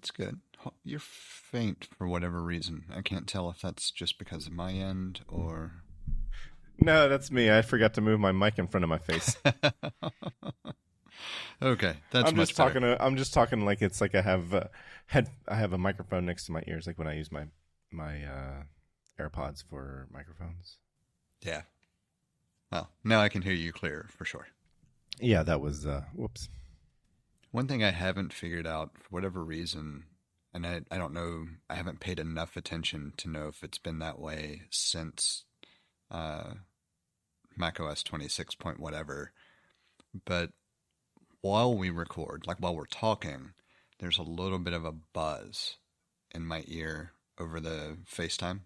That's good. You're faint for whatever reason. I can't tell if that's just because of my end or. No, that's me. I forgot to move my mic in front of my face. Okay, that's much better. I'm just talking like it's like I have a microphone next to my ears, like when I use my AirPods for microphones. Yeah. Well, now I can hear you clear for sure. Yeah, that was whoops. One thing I haven't figured out for whatever reason, and I don't know, I haven't paid enough attention to know if it's been that way since macOS 26 point whatever, but while we record, like while we're talking, there's a little bit of a buzz in my ear over the FaceTime.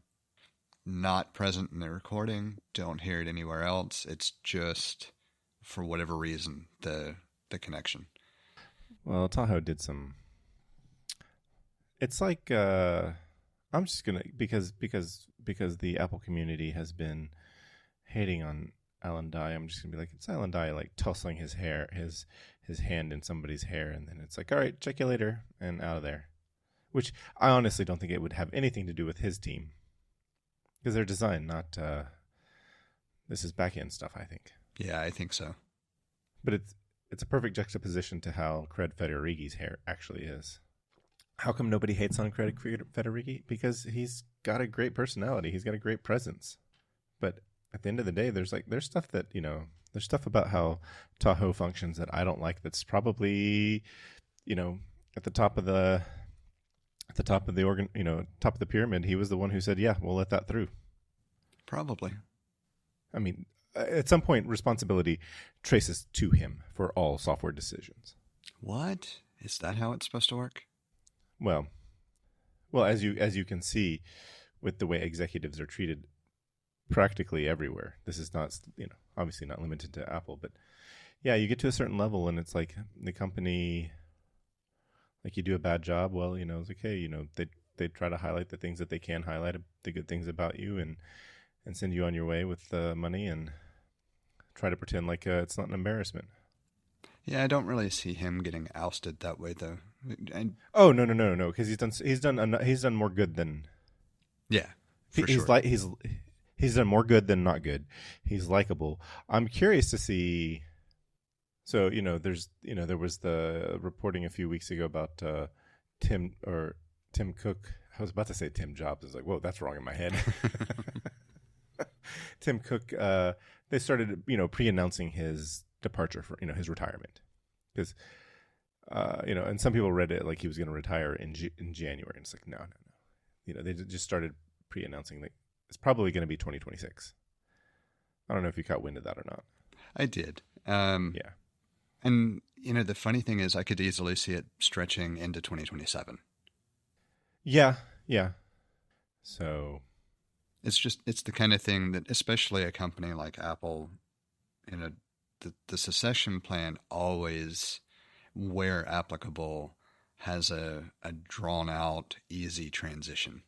Not present in the recording, don't hear it anywhere else. It's just, for whatever reason, the connection. Well, Tahoe did some. It's like I'm just gonna because the Apple community has been hating on Alan Dye. I'm just gonna be like, it's Alan Dye like tussling his hand in somebody's hair, and then it's like, all right, check you later, and out of there. Which I honestly don't think it would have anything to do with his team, because they're designed, not this is back end stuff, I think. Yeah, I think so. But it's a perfect juxtaposition to how Craig Federighi's hair actually is. How come nobody hates on Craig Federighi? Because he's got a great personality. He's got a great presence. But at the end of the day, there's stuff that, there's stuff about how Tahoe functions that I don't like. That's probably, at the top of the top of the pyramid. He was the one who said, "Yeah, we'll let that through." Probably. I mean, at some point, responsibility traces to him for all software decisions. What? Is that how it's supposed to work? Well, as you can see, with the way executives are treated practically everywhere. This is not, obviously not limited to Apple, but yeah, you get to a certain level and it's like the company, like you do a bad job. Well, it's okay. They try to highlight the things that they can highlight, the good things about you, and send you on your way with the money and try to pretend like it's not an embarrassment. Yeah, I don't really see him getting ousted that way, though. Oh no, because he's done more good than. Yeah, he's done more good than not good. He's likable. I'm curious to see. So there was the reporting a few weeks ago about Tim Cook. I was about to say Tim Jobs. I was like, whoa, that's wrong in my head. Tim Cook. They started pre-announcing his departure for his retirement, because and some people read it like he was going to retire in January, and it's like no. They just started pre-announcing that it's probably going to be 2026. I don't know if you caught wind of that or not. I did. Yeah. And the funny thing is, I could easily see it stretching into 2027. Yeah. So it's the kind of thing that, especially a company like Apple, the succession plan always, where applicable, has a drawn out, easy transition.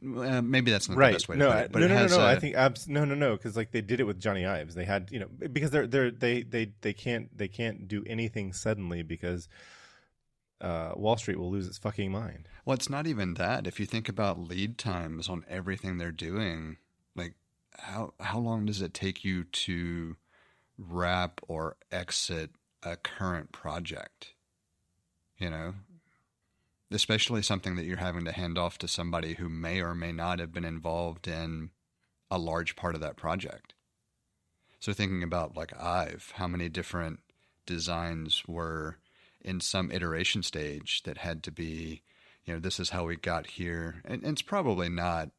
Maybe that's not the best way to put it. But no. I think no, because like they did it with Johnny Ives. They had because they can't do anything suddenly because Wall Street will lose its fucking mind. Well, it's not even that. If you think about lead times on everything they're doing, like how long does it take you to wrap or exit a current project? Especially something that you're having to hand off to somebody who may or may not have been involved in a large part of that project. So thinking about like Ive, how many different designs were in some iteration stage that had to be, this is how we got here. And it's probably not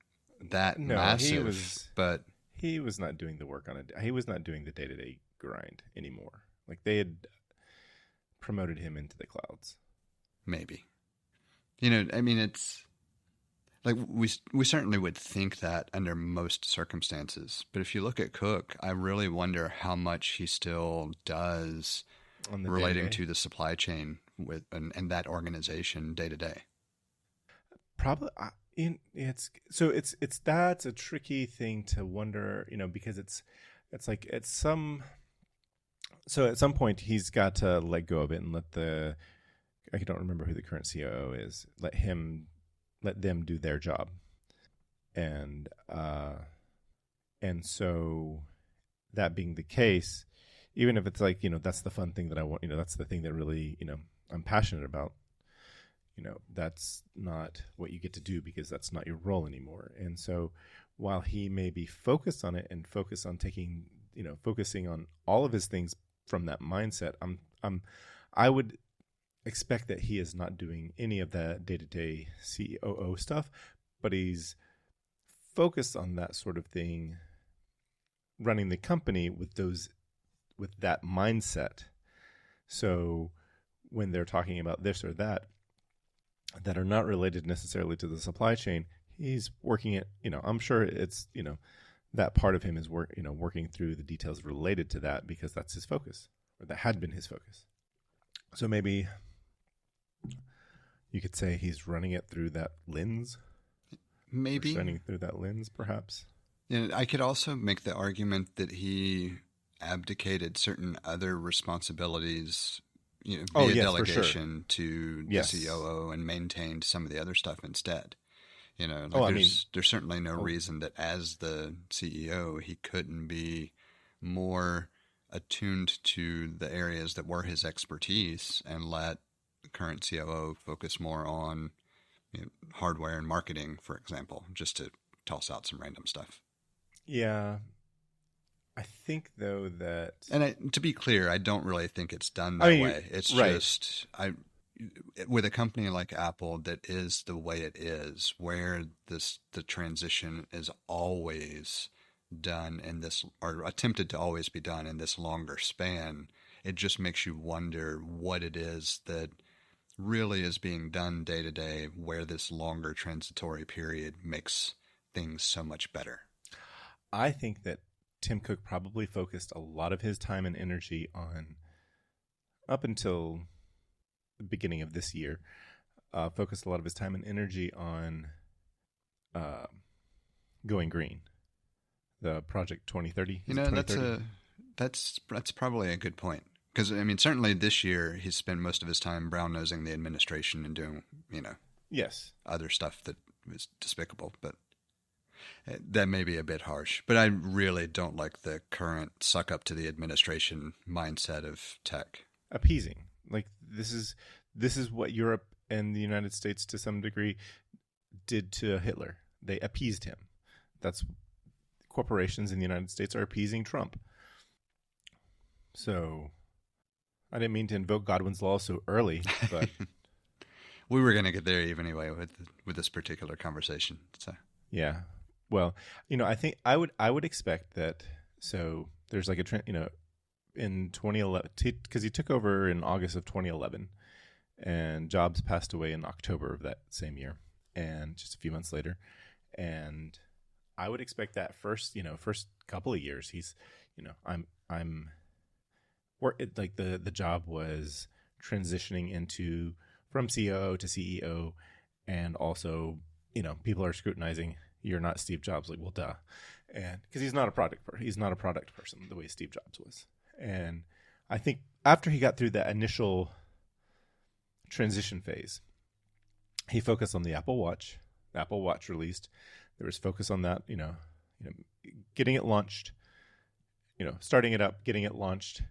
that massive, but he was not doing the work on it. He was not doing the day-to-day grind anymore. Like they had promoted him into the clouds. Maybe. It's like we certainly would think that under most circumstances. But if you look at Cook, I really wonder how much he still does relating day-to-day. to the supply chain and that organization day to day. Probably, that's a tricky thing to wonder, because it's like at some point he's got to let go of it and let the I don't remember who the current COO is. Let them do their job, and so that being the case, even if it's like, that's the fun thing that I want, that's the thing that really, I'm passionate about, that's not what you get to do because that's not your role anymore. And so while he may be focused on it and focused on focusing on all of his things from that mindset, I would expect that he is not doing any of that day-to-day COO stuff, but he's focused on that sort of thing, running the company with that mindset. So when they're talking about this or that are not related necessarily to the supply chain, he's working it, I'm sure it's, that part of him is working through the details related to that because that's his focus, or that had been his focus. So maybe you could say he's running it through that lens. Maybe. Running through that lens, perhaps. I could also make the argument that he abdicated certain other responsibilities, via delegation to the COO, and maintained some of the other stuff instead. There's certainly no reason that as the CEO he couldn't be more attuned to the areas that were his expertise and let the current COO focus more on hardware and marketing, for example, just to toss out some random stuff. Yeah. I think, though, that... And to be clear, I don't really think it's done that way. It's just... with a company like Apple that is the way it is, where the transition is always done in this, or attempted to always be done in this longer span, it just makes you wonder what it is that really is being done day to day, where this longer transitory period makes things so much better. I think that Tim Cook probably focused a lot of his time and energy on, up until the beginning of this year, focused a lot of his time and energy on going green, the Project 2030. That's probably a good point. Because, certainly this year he's spent most of his time brown-nosing the administration and doing, yes, other stuff that was despicable, but that may be a bit harsh. But I really don't like the current suck up to the administration mindset of tech. Appeasing. Like, this is what Europe and the United States to some degree did to Hitler. They appeased him. That's corporations in the United States are appeasing Trump. So I didn't mean to invoke Godwin's law so early, but we were going to get there even anyway with this particular conversation. So yeah. Well, I think I would expect that. So there's like a trend, in 2011, because he took over in August of 2011, and Jobs passed away in October of that same year, and just a few months later. And I would expect that first couple of years, he's, like the job was transitioning from COO to CEO, and also, people are scrutinizing. You're not Steve Jobs, like, well, duh, and because he's not a product person the way Steve Jobs was. And I think after he got through that initial transition phase, he focused on the Apple Watch. The Apple Watch released. There was focus on that, getting it launched, starting it up, getting it launched,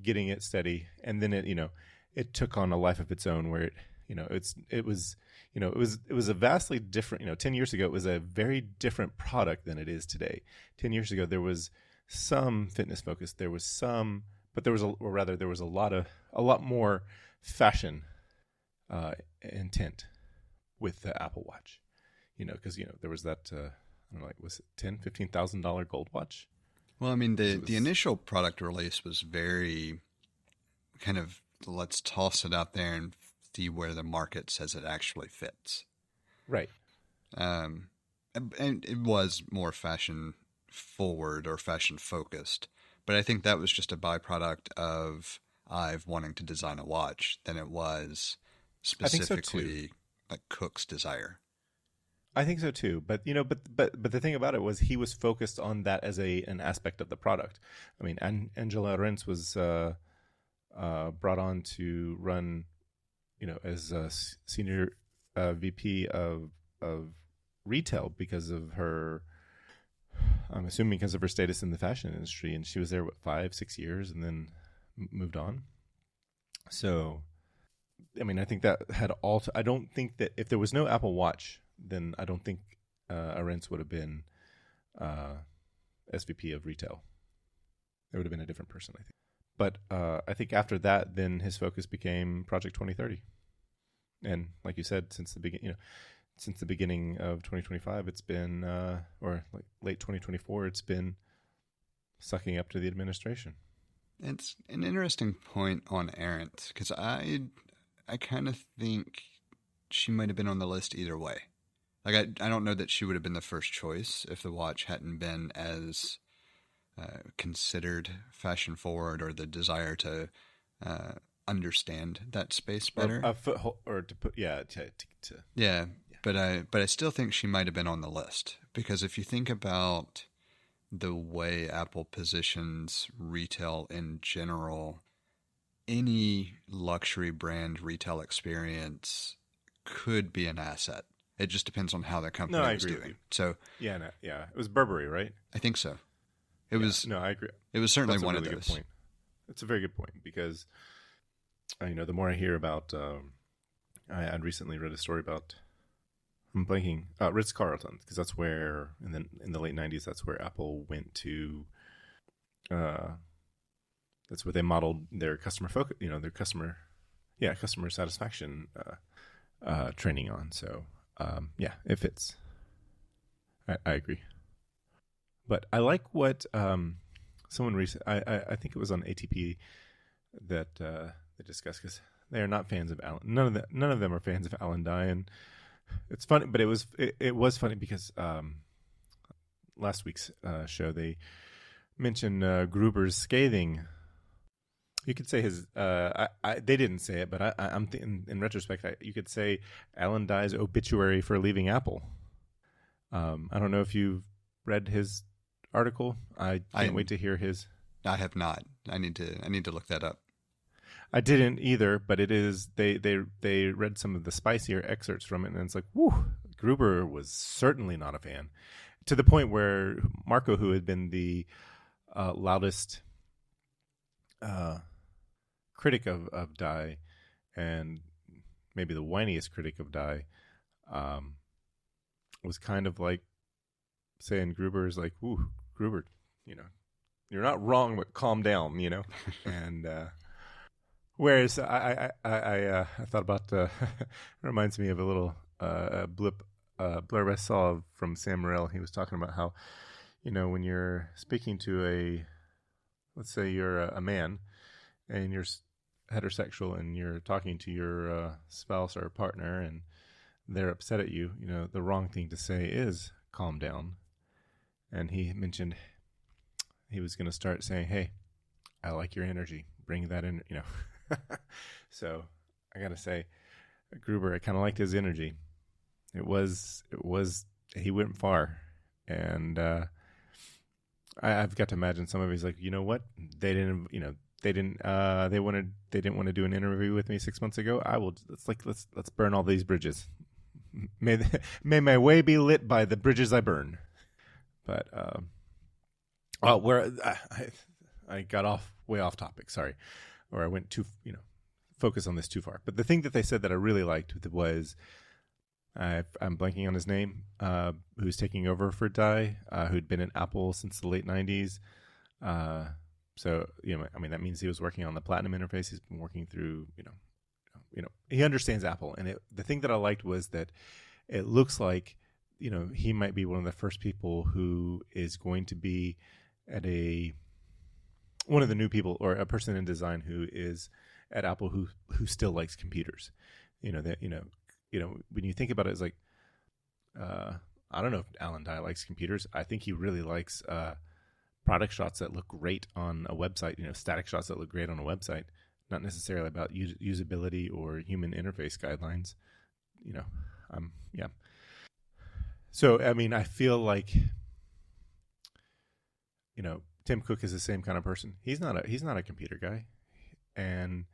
getting it steady, and then it took on a life of its own where it was a vastly different. 10 years ago, it was a very different product than it is today. 10 years ago, there was some fitness focus. There was some, but there was a lot more fashion intent with the Apple Watch. Because there was that I don't know, was it $15,000 gold watch? Well, the initial product release was very kind of, let's toss it out there and see where the market says it actually fits. Right. And it was more fashion forward or fashion focused, but I think that was just a byproduct of Ive wanting to design a watch than it was specifically like Cook's desire. I think so too, but but the thing about it was he was focused on that as an aspect of the product. Angela Rentz was brought on to run as a senior VP of retail because of her. I'm assuming because of her status in the fashion industry, and she was there 5-6 years, and then moved on. So, I mean, I think that had all. I don't think that if there was no Apple Watch, then I don't think Arentz would have been SVP of retail. It would have been a different person, I think. But I think after that, then his focus became Project 2030, and like you said, since the beginning of 2025, it's been, or like late 2024, it's been sucking up to the administration. It's an interesting point on Arendt, because I kind of think she might have been on the list either way. Like, I don't know that she would have been the first choice if the watch hadn't been as considered fashion forward, or the desire to understand that space better. Or a foothold, or to put, yeah. Yeah. But I still think she might have been on the list, because if you think about the way Apple positions retail in general, any luxury brand retail experience could be an asset. It just depends on how the company was doing. So it was Burberry, right? I think so. It was. No, I agree. It was certainly That's one a really of those. Good point. It's a very good point, because the more I hear about, I'd recently read a story about. I'm blanking. Ritz Carlton, because that's where, in the late '90s, that's where Apple went to. That's where they modeled their customer focus, their customer satisfaction training on. So, it fits. I agree. But I like what someone recently. I think it was on ATP that they discussed, because they are not fans of Alan. None of them are fans of Alan Dye, and it's funny, but it was funny because last week's show they mentioned Gruber's scathing. You could say his. They didn't say it, but I'm in retrospect, you could say Alan Dye's obituary for leaving Apple. I don't know if you've read his article. I can't wait to hear his. I have not. I need to look that up. I didn't either, but it is. They read some of the spicier excerpts from it, and it's like, whew, Gruber was certainly not a fan, to the point where Marco, who had been the loudest critic of Dye, and maybe the whiniest critic of Dye, was kind of like saying Gruber is like, "Ooh, Gruber, you're not wrong, but calm down, and." Whereas I thought about it reminds me of a little blurb I saw from Sam Morrell. He was talking about how, when you're speaking to let's say you're a man and you're heterosexual and you're talking to your spouse or partner and they're upset at you, the wrong thing to say is calm down. And he mentioned he was going to start saying, "Hey, I like your energy. Bring that in," So I gotta say, Gruber, I kind of liked his energy. It was he went far, and I've got to imagine some of he's like, you know what, they didn't want to do an interview with me 6 months ago. Let's burn all these bridges. May my way be lit by the bridges I burn. But where I got way off topic. Sorry. Or I went focus on this too far. But the thing that they said that I really liked was, I'm blanking on his name, who's taking over for Dye, who'd been at Apple since the late '90s. So that means he was working on the Platinum interface. He's been working through, he understands Apple. And the thing that I liked was that it looks like, he might be one of the first people who is going to be at one of the new people, or a person in design who is at Apple who still likes computers. When you think about it, it's like, I don't know if Alan Dye likes computers. I think he really likes product shots that look great on a website, static shots that look great on a website, not necessarily about usability or human interface guidelines. So, I feel like, Tim Cook is the same kind of person. He's not a computer guy, and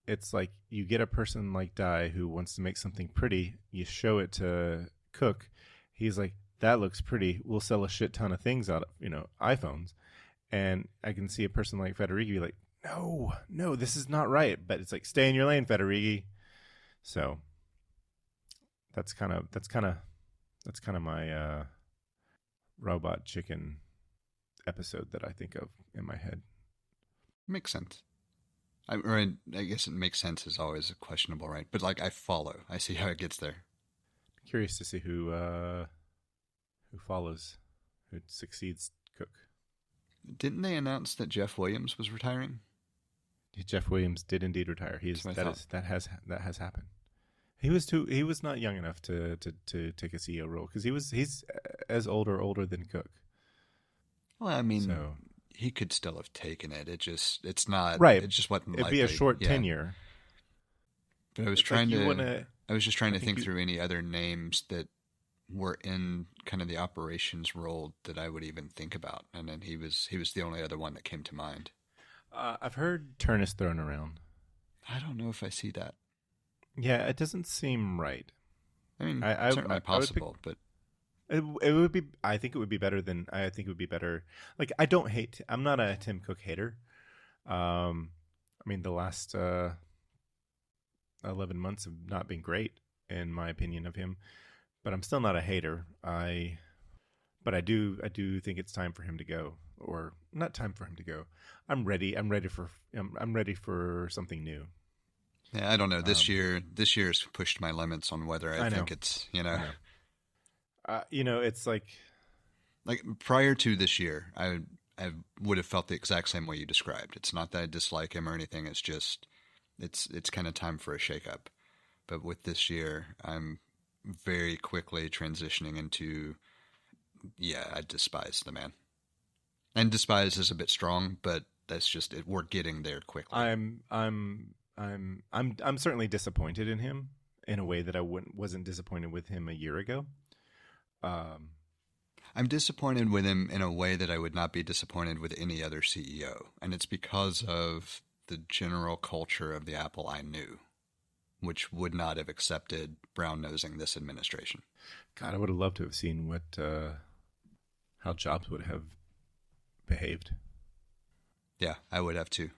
it's like you get a person like Dai who wants to make something pretty. You show it to Cook. He's like, that looks pretty. We'll sell a shit ton of things out of, iPhones. And I can see a person like Federighi be like, no, this is not right. But it's like, stay in your lane, Federighi. So that's kind of my robot chicken episode that I think of in my head. Makes sense. I guess it makes sense is always questionable, right? But like, I follow. I see how it gets there. Curious to see who follows, who succeeds Cook. Didn't they announce that Jeff Williams was retiring? Jeff Williams did indeed retire. That has happened. He was not young enough to take a CEO role because he's as older than Cook. Well, I mean, he could still have taken it. It's not right. It just wasn't. It'd likely. Be a short tenure. But I was I was just trying to think through any other names that were in kind of the operations role that I would even think about, and then he was the only other one that came to mind. I've heard Turnus thrown around. I don't know if I see that. Yeah, it doesn't seem right. I mean, certainly possible, but it would be. I think it would be better than. I think it would be better. Like, I don't hate. I'm not a Tim Cook hater. I mean, the last 11 months have not been great, in my opinion of him. But I'm still not a hater. But I do think it's time for him to go, or not time for him to go. I'm ready for something new. Yeah, I don't know. This year has pushed my limits on whether I think it's, it's like prior to this year, I would have felt the exact same way you described. It's not that I dislike him or anything. It's just, it's kind of time for a shakeup. But with this year, I'm very quickly transitioning into, I despise the man. And despise is a bit strong, but that's just it. We're getting there quickly. I'm certainly disappointed in him in a way that I wasn't disappointed with him a year ago. I'm disappointed with him in a way that I would not be disappointed with any other CEO, and it's because of the general culture of the Apple I knew, which would not have accepted brown-nosing this administration. God, I would have loved to have seen how Jobs would have behaved. Yeah, I would have too.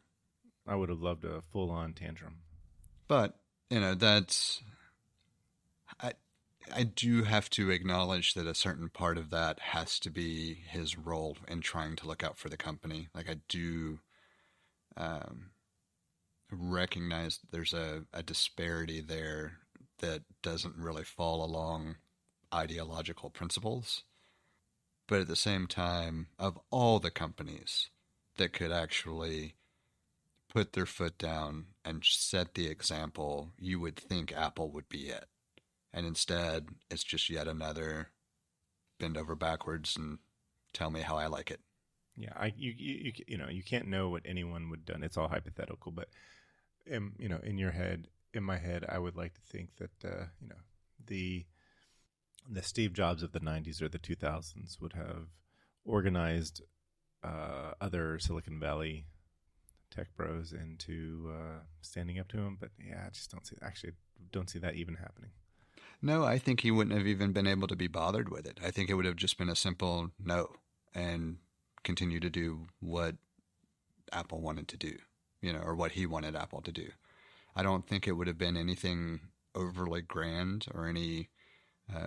I would have loved a full-on tantrum. But, that's... I do have to acknowledge that a certain part of that has to be his role in trying to look out for the company. Like, I do recognize that there's a disparity there that doesn't really fall along ideological principles. But at the same time, of all the companies that could actually put their foot down and set the example, you would think Apple would be it. And instead, it's just yet another bend over backwards and tell me how I like it. Yeah, you can't know what anyone would have done. It's all hypothetical, but in my head, I would like to think that the Steve Jobs of the 90s or the 2000s would have organized other Silicon Valley tech bros into standing up to him. But yeah, I just don't see that even happening. No, I think he wouldn't have even been able to be bothered with it. I think it would have just been a simple no and continue to do what Apple wanted to do, or what he wanted Apple to do. I don't think it would have been anything overly grand or any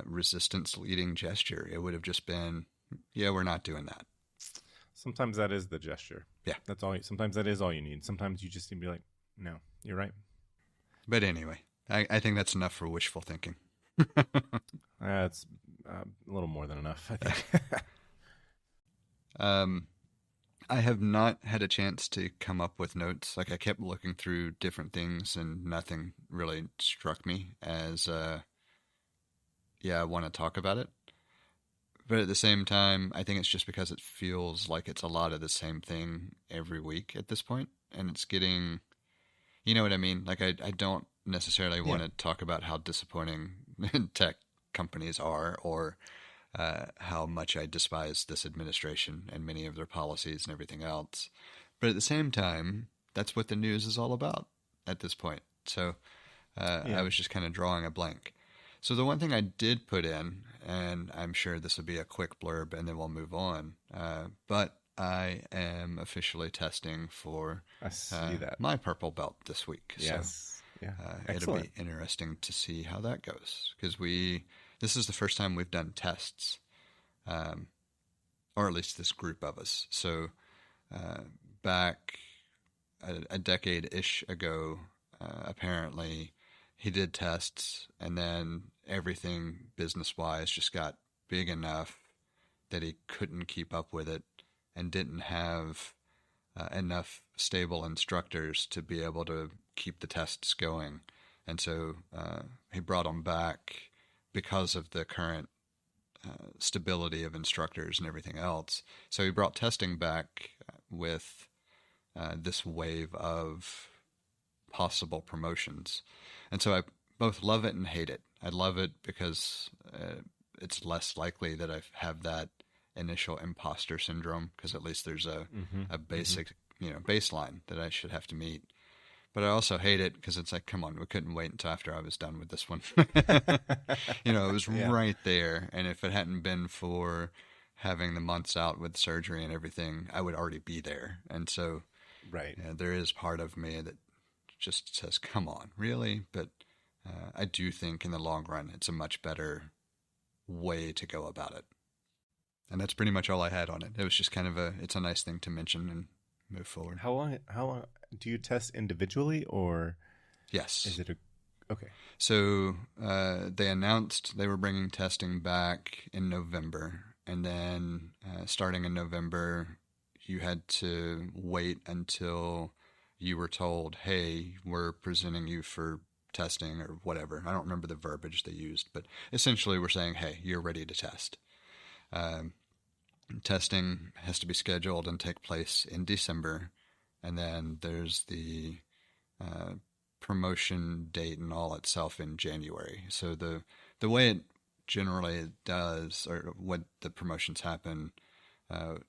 resistance-leading gesture. It would have just been, we're not doing that. Sometimes that is the gesture. Yeah. That's all. Sometimes that is all you need. Sometimes you just need to be like, no, you're right. But anyway, I think that's enough for wishful thinking. It's a little more than enough, I think. I have not had a chance to come up with notes. Like, I kept looking through different things and nothing really struck me as, I want to talk about it. But at the same time, I think it's just because it feels like it's a lot of the same thing every week at this point. And it's getting, you know what I mean? Like, I don't necessarily want to talk about how disappointing tech companies are, or how much I despise this administration and many of their policies and everything else. But at the same time, that's what the news is all about. at this point. So Yeah. I was just kind of drawing a blank. So the one thing I did put in, and I'm sure this will be a quick blurb and then we'll move on, but I am officially testing for I see that. my purple belt this week. Yes. Yeah. It'll Excellent. be interesting to see how that goes, because this is the first time we've done tests, or at least this group of us. So back a decade-ish ago, apparently he did tests, and then everything business-wise just got big enough that he couldn't keep up with it and didn't have enough stable instructors to be able to keep the tests going. And so he brought them back because of the current stability of instructors and everything else. So he brought testing back with this wave of possible promotions. And so I both love it and hate it. I love it because it's less likely that I have that initial imposter syndrome, because at least there's a basic, baseline that I should have to meet. But I also hate it because it's like, come on, we couldn't wait until after I was done with this one. It was right there. And if it hadn't been for having the months out with surgery and everything, I would already be there. And so Right. there is part of me that just says, come on, really? But I do think in the long run, it's a much better way to go about it. And that's pretty much all I had on it. It was just kind of it's a nice thing to mention and move forward. How long do you test individually, or Yes. is it okay? So they announced they were bringing testing back in November, and then starting in November, you had to wait until you were told, hey, we're presenting you for testing or whatever. I don't remember the verbiage they used, but essentially we're saying, hey, you're ready to test. Testing has to be scheduled and take place in December, and then there's the promotion date and all itself in January. So the way it generally does, or what the promotions happen,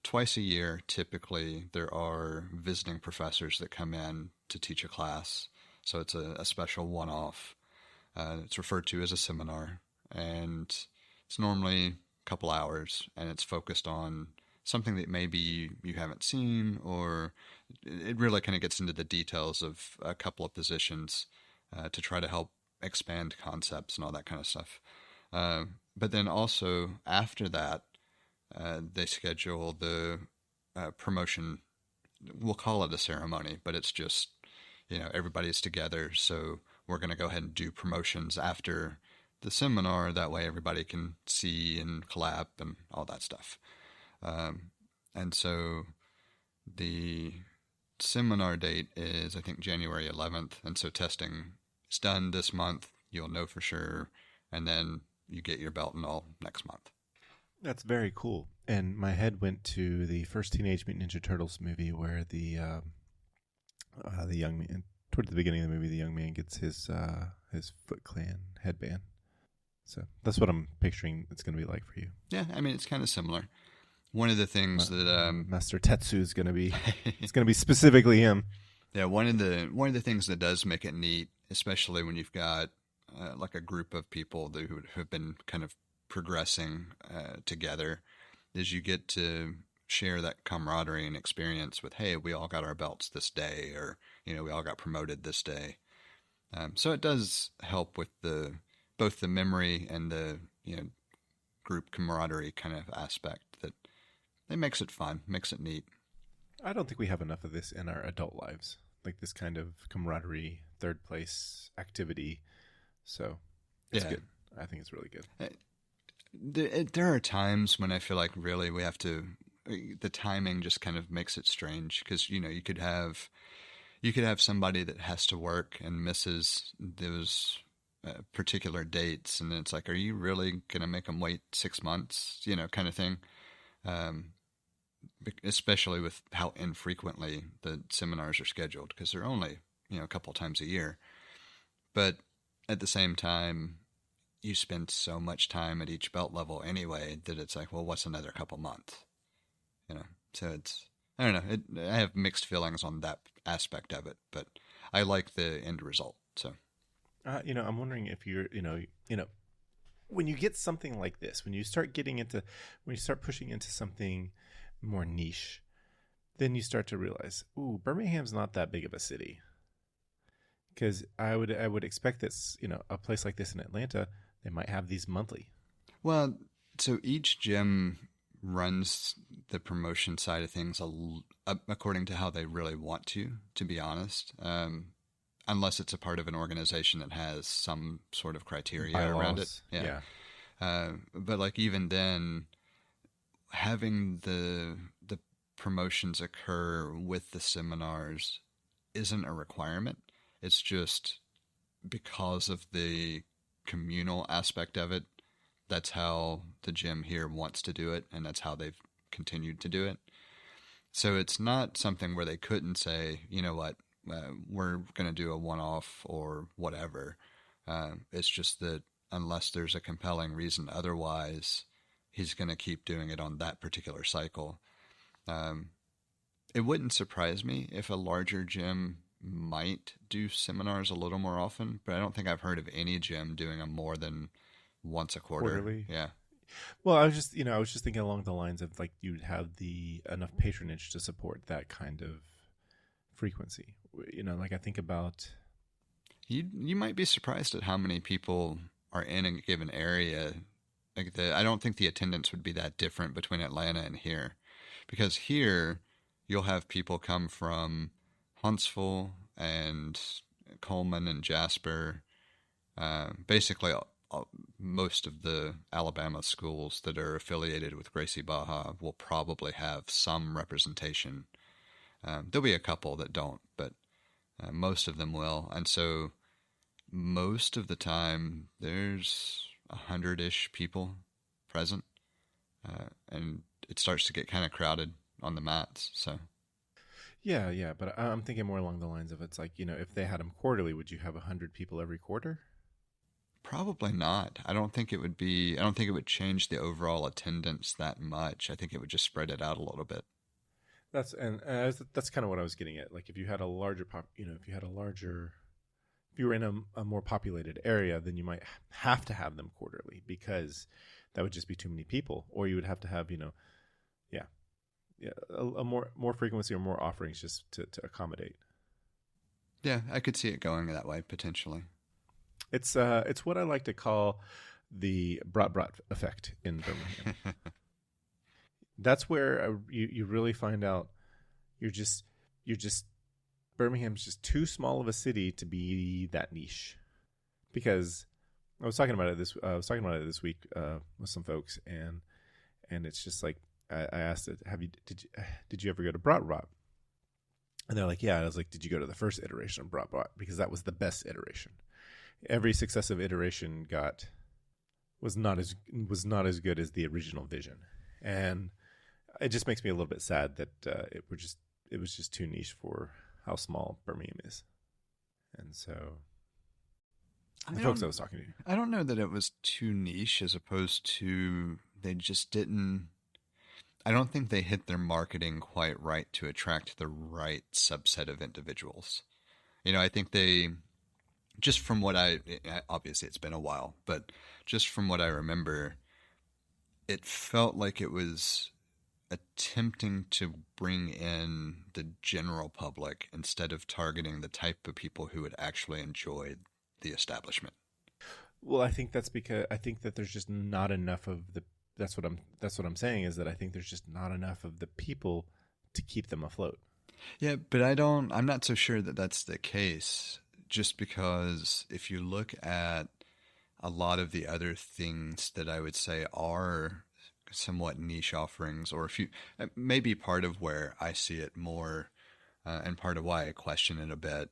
twice a year, typically, there are visiting professors that come in to teach a class. So it's a special one-off. It's referred to as a seminar, and it's normally a couple hours, and it's focused on something that maybe you haven't seen, or it really kind of gets into the details of a couple of positions to try to help expand concepts and all that kind of stuff. But then also after that, they schedule the promotion. We'll call it a ceremony, but it's just, everybody's together. So we're going to go ahead and do promotions after the seminar. That way everybody can see and clap and all that stuff. And so the seminar date is, I think, January 11th. And so testing is done this month. You'll know for sure. And then you get your belt and all next month. That's very cool. And my head went to the first Teenage Mutant Ninja Turtles movie, where the young man, toward the beginning of the movie, the young man gets his Foot Clan headband. So that's what I'm picturing it's going to be like for you. Yeah, I mean, it's kind of similar. One of the things that Master Tetsu is going to be, it's going to be specifically him. Yeah, one of the things that does make it neat, especially when you've got like a group of people who have been kind of progressing together, is you get to share that camaraderie and experience with, hey, we all got our belts this day, or we all got promoted this day. So it does help with both the memory and the group camaraderie kind of aspect. That it makes it fun, makes it neat. I don't think we have enough of this in our adult lives, like this kind of camaraderie, third place activity. So it's good. I think it's really good. There are times when I feel like really we have to, the timing just kind of makes it strange, because you could have somebody that has to work and misses those particular dates, and it's like, are you really going to make them wait 6 months, kind of thing. Especially with how infrequently the seminars are scheduled, because they're only a couple times a year. But at the same time, you spend so much time at each belt level anyway that it's like, well, what's another couple months? So it's, I don't know. I have mixed feelings on that aspect of it, but I like the end result. So I'm wondering if when you get something like this, when you start pushing into something more niche, then you start to realize, ooh, Birmingham's not that big of a city. Because I would expect this, a place like this in Atlanta, they might have these monthly. well, so each gym runs the promotion side of things according to how they really want to be honest. Unless it's a part of an organization that has some sort of criteria Bylaws. around it. Yeah. But like even then, having the promotions occur with the seminars isn't a requirement. It's just because of the communal aspect of it. That's how the gym here wants to do it, and that's how they've continued to do it. So it's not something where they couldn't say, you know what, we're going to do a one-off or whatever. It's just that unless there's a compelling reason otherwise, he's going to keep doing it on that particular cycle. It wouldn't surprise me if a larger gym might do seminars a little more often, but I don't think I've heard of any gym doing them more than once a quarter. Quarterly. Yeah. Well, I was just thinking along the lines of like you'd have the enough patronage to support that kind of frequency. Like I think about you might be surprised at how many people are in a given area. Like I don't think the attendance would be that different between Atlanta and here, because here you'll have people come from Huntsville and Coleman and Jasper, basically most of the Alabama schools that are affiliated with Gracie Baja will probably have some representation. There'll be a couple that don't, but most of them will. And so most of the time there's 100-ish people present, and it starts to get kind of crowded on the mats. So yeah, but I'm thinking more along the lines of it's like, if they had them quarterly, would you have 100 people every quarter? probably not. I don't think it would change the overall attendance that much. I think it would just spread it out a little bit. That's kind of what I was getting at. Like if you had a larger if you were in a more populated area, then you might have to have them quarterly because that would just be too many people, or you would have to have a more frequency or more offerings just to accommodate. Yeah, I could see it going that way potentially. It's what I like to call the brat effect in Birmingham. That's where you really find out you're just Birmingham's just too small of a city to be that niche. Because I was talking about it this week with some folks, and it's just like I asked it, did you ever go to Brat? And they're like, yeah. And I was like, did you go to the first iteration of Brat? Because that was the best iteration. Every successive iteration was not as good as the original vision, and it just makes me a little bit sad that it was just too niche for how small Birmingham is. And so the folks I was talking to, I don't know that it was too niche as opposed to they just didn't. I don't think they hit their marketing quite right to attract the right subset of individuals. I think they, just from what obviously it's been a while, but just from what I remember, it felt like it was attempting to bring in the general public instead of targeting the type of people who would actually enjoy the establishment. Well, I think that's because I think that there's just not enough of the. That's what I'm saying is that I think there's just not enough of the people to keep them afloat. Yeah, but I'm not so sure that that's the case. Just because if you look at a lot of the other things that I would say are somewhat niche offerings, or if you maybe part of where I see it more, and part of why I question it a bit,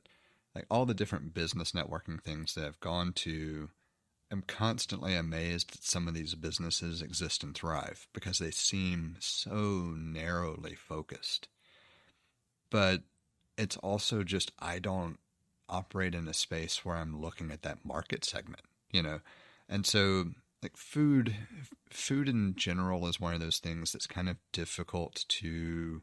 like all the different business networking things that I've gone to, I'm constantly amazed that some of these businesses exist and thrive because they seem so narrowly focused. But it's also just I don't operate in a space where I'm looking at that market segment, and so like food in general is one of those things that's kind of difficult to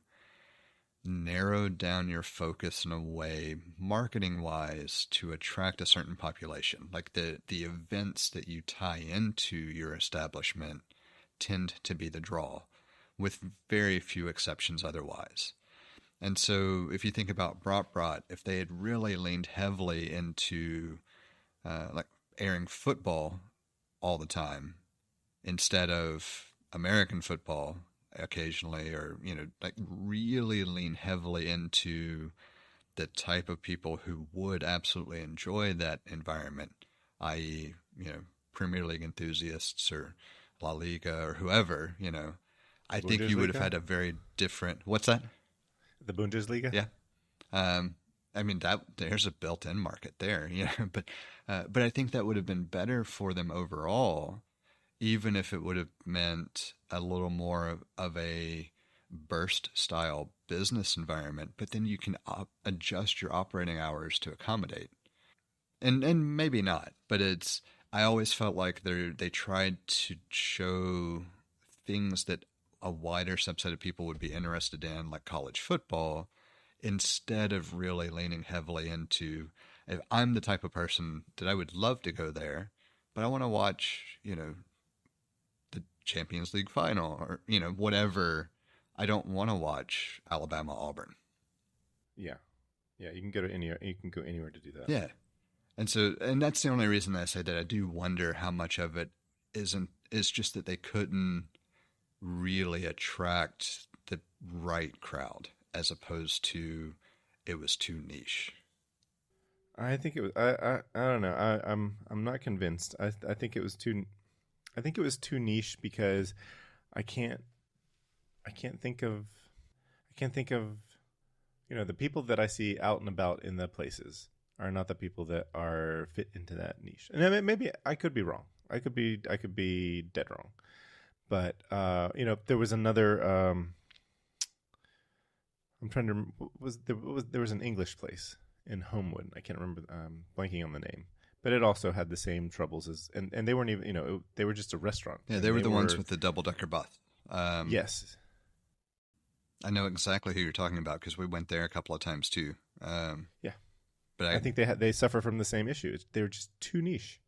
narrowed down your focus in a way, marketing wise, to attract a certain population. Like the events that you tie into your establishment tend to be the draw, with very few exceptions otherwise. And so if you think about Brat, if they had really leaned heavily into like airing football all the time instead of American football occasionally, or, like really lean heavily into the type of people who would absolutely enjoy that environment, i.e., Premier League enthusiasts or La Liga or whoever, I think you would have had a very different. What's that? The Bundesliga? Yeah. I mean, that there's a built-in market there, but I think that would have been better for them overall, even if it would have meant a little more of a burst-style business environment. But then you can adjust your operating hours to accommodate, and maybe not. But I always felt like they tried to show things that a wider subset of people would be interested in, like college football, instead of really leaning heavily into, if I'm the type of person that I would love to go there, but I want to watch, the Champions League final or, whatever. I don't want to watch Alabama Auburn. Yeah. Yeah. You can go anywhere to do that. Yeah. And that's the only reason that I say that I do wonder how much of it is just that they couldn't really attract the right crowd, as opposed to it was too niche. I think it was. I don't know. I'm not convinced. I think it was too. I think it was too niche because I can't think of. The people that I see out and about in the places are not the people that are fit into that niche. And maybe I could be wrong. I could be dead wrong. But there was another. I'm trying to. There was an English place in Homewood. I can't remember. Blanking on the name. But it also had the same troubles as, and they weren't even. They were just a restaurant. Yeah, they were the ones with the double-decker bath. Yes. I know exactly who you're talking about because we went there a couple of times too. Yeah. But I think they suffer from the same issue. They were just too niche.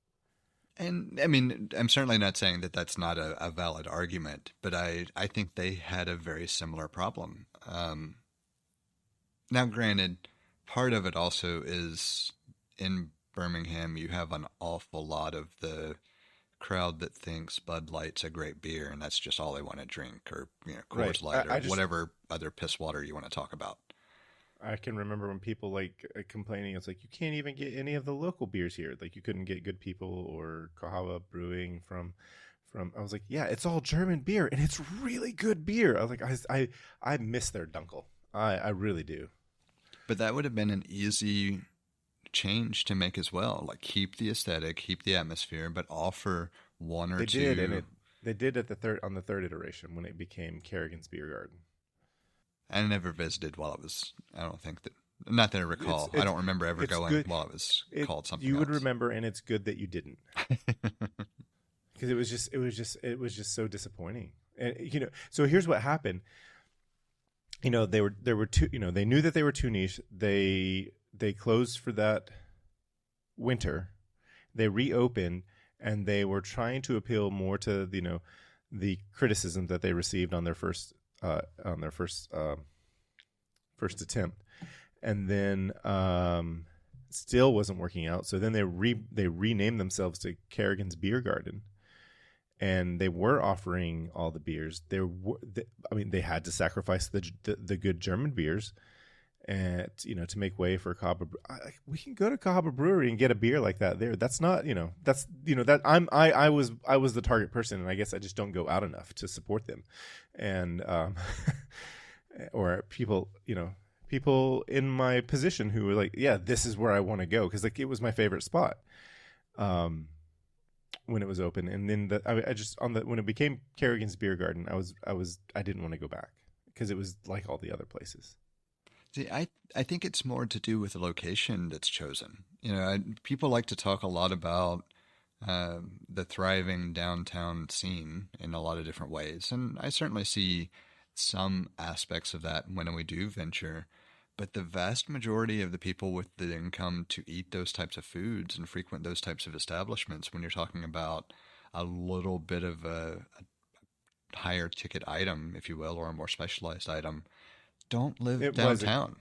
And I mean, I'm certainly not saying that that's not a valid argument, but I think they had a very similar problem. Now, granted, part of it also is in Birmingham, you have an awful lot of the crowd that thinks Bud Light's a great beer, and that's just all they want to drink, or Coors Light, or whatever other piss water you want to talk about. I can remember when people complaining, it's like, you can't even get any of the local beers here. Like, you couldn't get Good People or Kahawa Brewing from. I was like, yeah, it's all German beer, and it's really good beer. I was like, I miss their Dunkel. I really do. But that would have been an easy change to make as well. Like, keep the aesthetic, keep the atmosphere, but offer one or two. They did on the third iteration when it became Kerrigan's Beer Garden. I never visited while it was. I don't think that. Not that I recall. I don't remember ever going good. While it was called something. You would else. Remember, and it's good that you didn't, because it was just so disappointing. And so here's what happened. There were two. They knew that they were too niche. They closed for that winter. They reopened, and they were trying to appeal more to the criticism that they received on their first attempt, and then still wasn't working out. So then they renamed themselves to Kerrigan's Beer Garden, and they were offering all the beers. They had to sacrifice the good German beers, and to make way for Cahaba. We can go to Cahaba Brewery and get a beer like that there. That's not that I was the target person, and I guess I just don't go out enough to support them, and or people in my position who were like, yeah, this is where I want to go, because it was my favorite spot when it was open. And then when it became Kerrigan's Beer Garden, I didn't want to go back because it was like all the other places. See, I think it's more to do with the location that's chosen. People like to talk a lot about the thriving downtown scene in a lot of different ways, and I certainly see some aspects of that when we do venture. But the vast majority of the people with the income to eat those types of foods and frequent those types of establishments, when you're talking about a little bit of a higher ticket item, if you will, or a more specialized item, don't live downtown.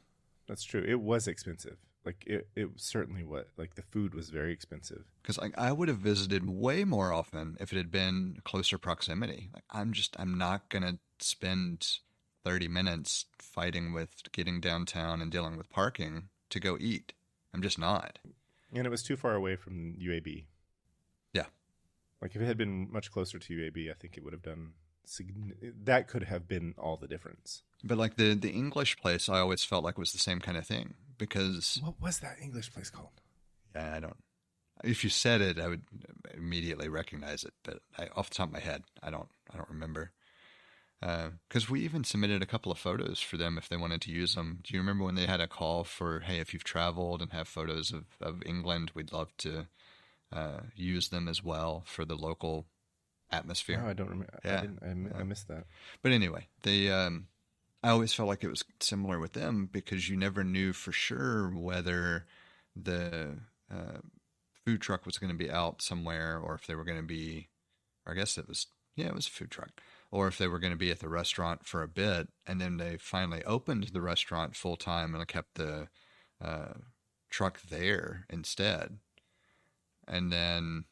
That's true. It was expensive. Like it certainly was. Like the food was very expensive. Because I would have visited way more often if it had been closer proximity. Like I'm not gonna spend 30 minutes fighting with getting downtown and dealing with parking to go eat. I'm just not. And it was too far away from UAB. Yeah. Like if it had been much closer to UAB, I think it would have done that could have been all the difference. But like the English place, I always felt like was the same kind of thing because what was that English place called? Yeah, I don't. If you said it, I would immediately recognize it. But off the top of my head, I don't remember. Because we even submitted a couple of photos for them if they wanted to use them. Do you remember when they had a call for, hey, if you've traveled and have photos of England, we'd love to use them as well for the local atmosphere? No, I don't remember. Yeah. I missed that. But anyway, I always felt like it was similar with them because you never knew for sure whether the food truck was going to be out somewhere or if they were going to be, or I guess it was a food truck. Or if they were going to be at the restaurant for a bit, and then they finally opened the restaurant full time and kept the truck there instead. And then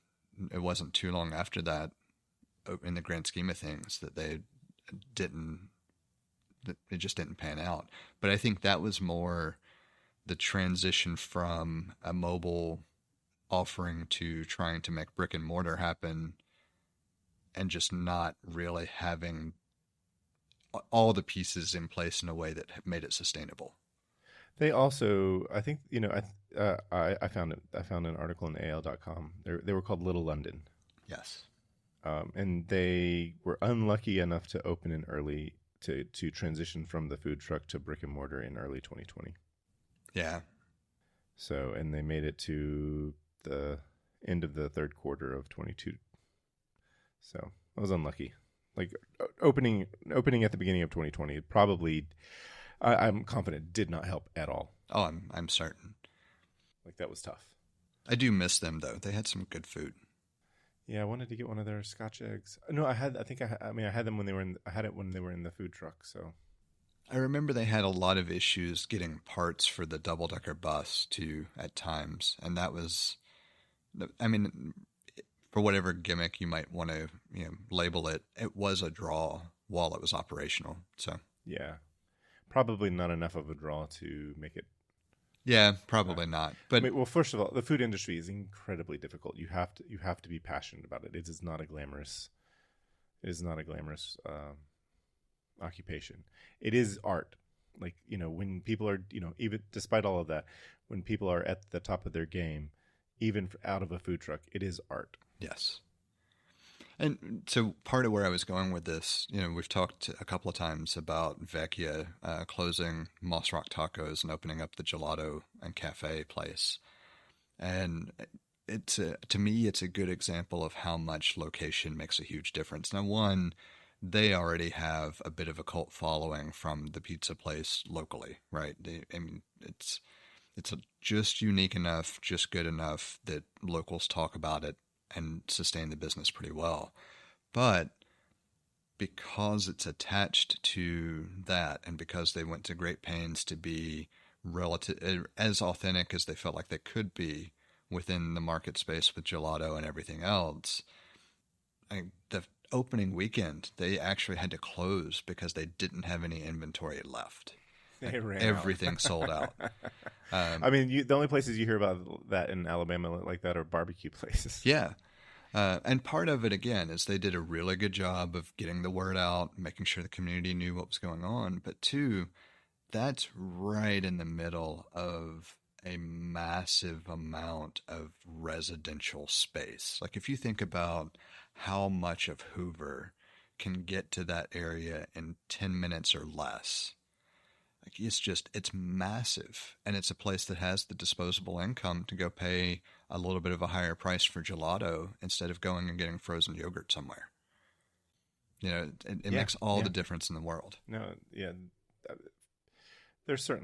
it wasn't too long after that, in the grand scheme of things, that it just didn't pan out. But I think that was more the transition from a mobile offering to trying to make brick and mortar happen, and just not really having all the pieces in place in a way that made it sustainable. They also, I think, I found an article in AL.com. They were called Little London. Yes. And they were unlucky enough to open in early, to transition from the food truck to brick and mortar in early 2020. Yeah. So, and they made it to the end of the third quarter of 22. So I was unlucky. Like opening at the beginning of 2020 probably, I'm confident, did not help at all. Oh, I'm certain. Like that was tough. I do miss them though. They had some good food. Yeah, I wanted to get one of their Scotch eggs. No, I had them when they were I had it when they were in the food truck. So I remember they had a lot of issues getting parts for the double-decker bus too at times, and that was, I mean, for whatever gimmick you might want to label it, it was a draw while it was operational. So yeah, probably not enough of a draw to make it. Yeah, probably not. But well, first of all, the food industry is incredibly difficult. You have to be passionate about it. It is not a glamorous. Occupation. It is art. Like when people are even despite all of that, when people are at the top of their game, even out of a food truck, it is art. Yes. And so part of where I was going with this, we've talked a couple of times about Vecchia closing Moss Rock Tacos and opening up the gelato and cafe place. And to me, it's a good example of how much location makes a huge difference. Now, one, they already have a bit of a cult following from the pizza place locally, right? It's just unique enough, just good enough that locals talk about it and sustain the business pretty well. But because it's attached to that, and because they went to great pains to be as authentic as they felt like they could be within the market space with gelato and everything else, the opening weekend, they actually had to close because they didn't have any inventory left. Everything sold out. The only places you hear about that in Alabama like that are barbecue places. Yeah. And part of it, again, is they did a really good job of getting the word out, making sure the community knew what was going on. But two, that's right in the middle of a massive amount of residential space. Like if you think about how much of Hoover can get to that area in 10 minutes or less, like it's massive, and it's a place that has the disposable income to go pay a little bit of a higher price for gelato instead of going and getting frozen yogurt somewhere. It Yeah, makes all yeah. the difference in the world. No, yeah.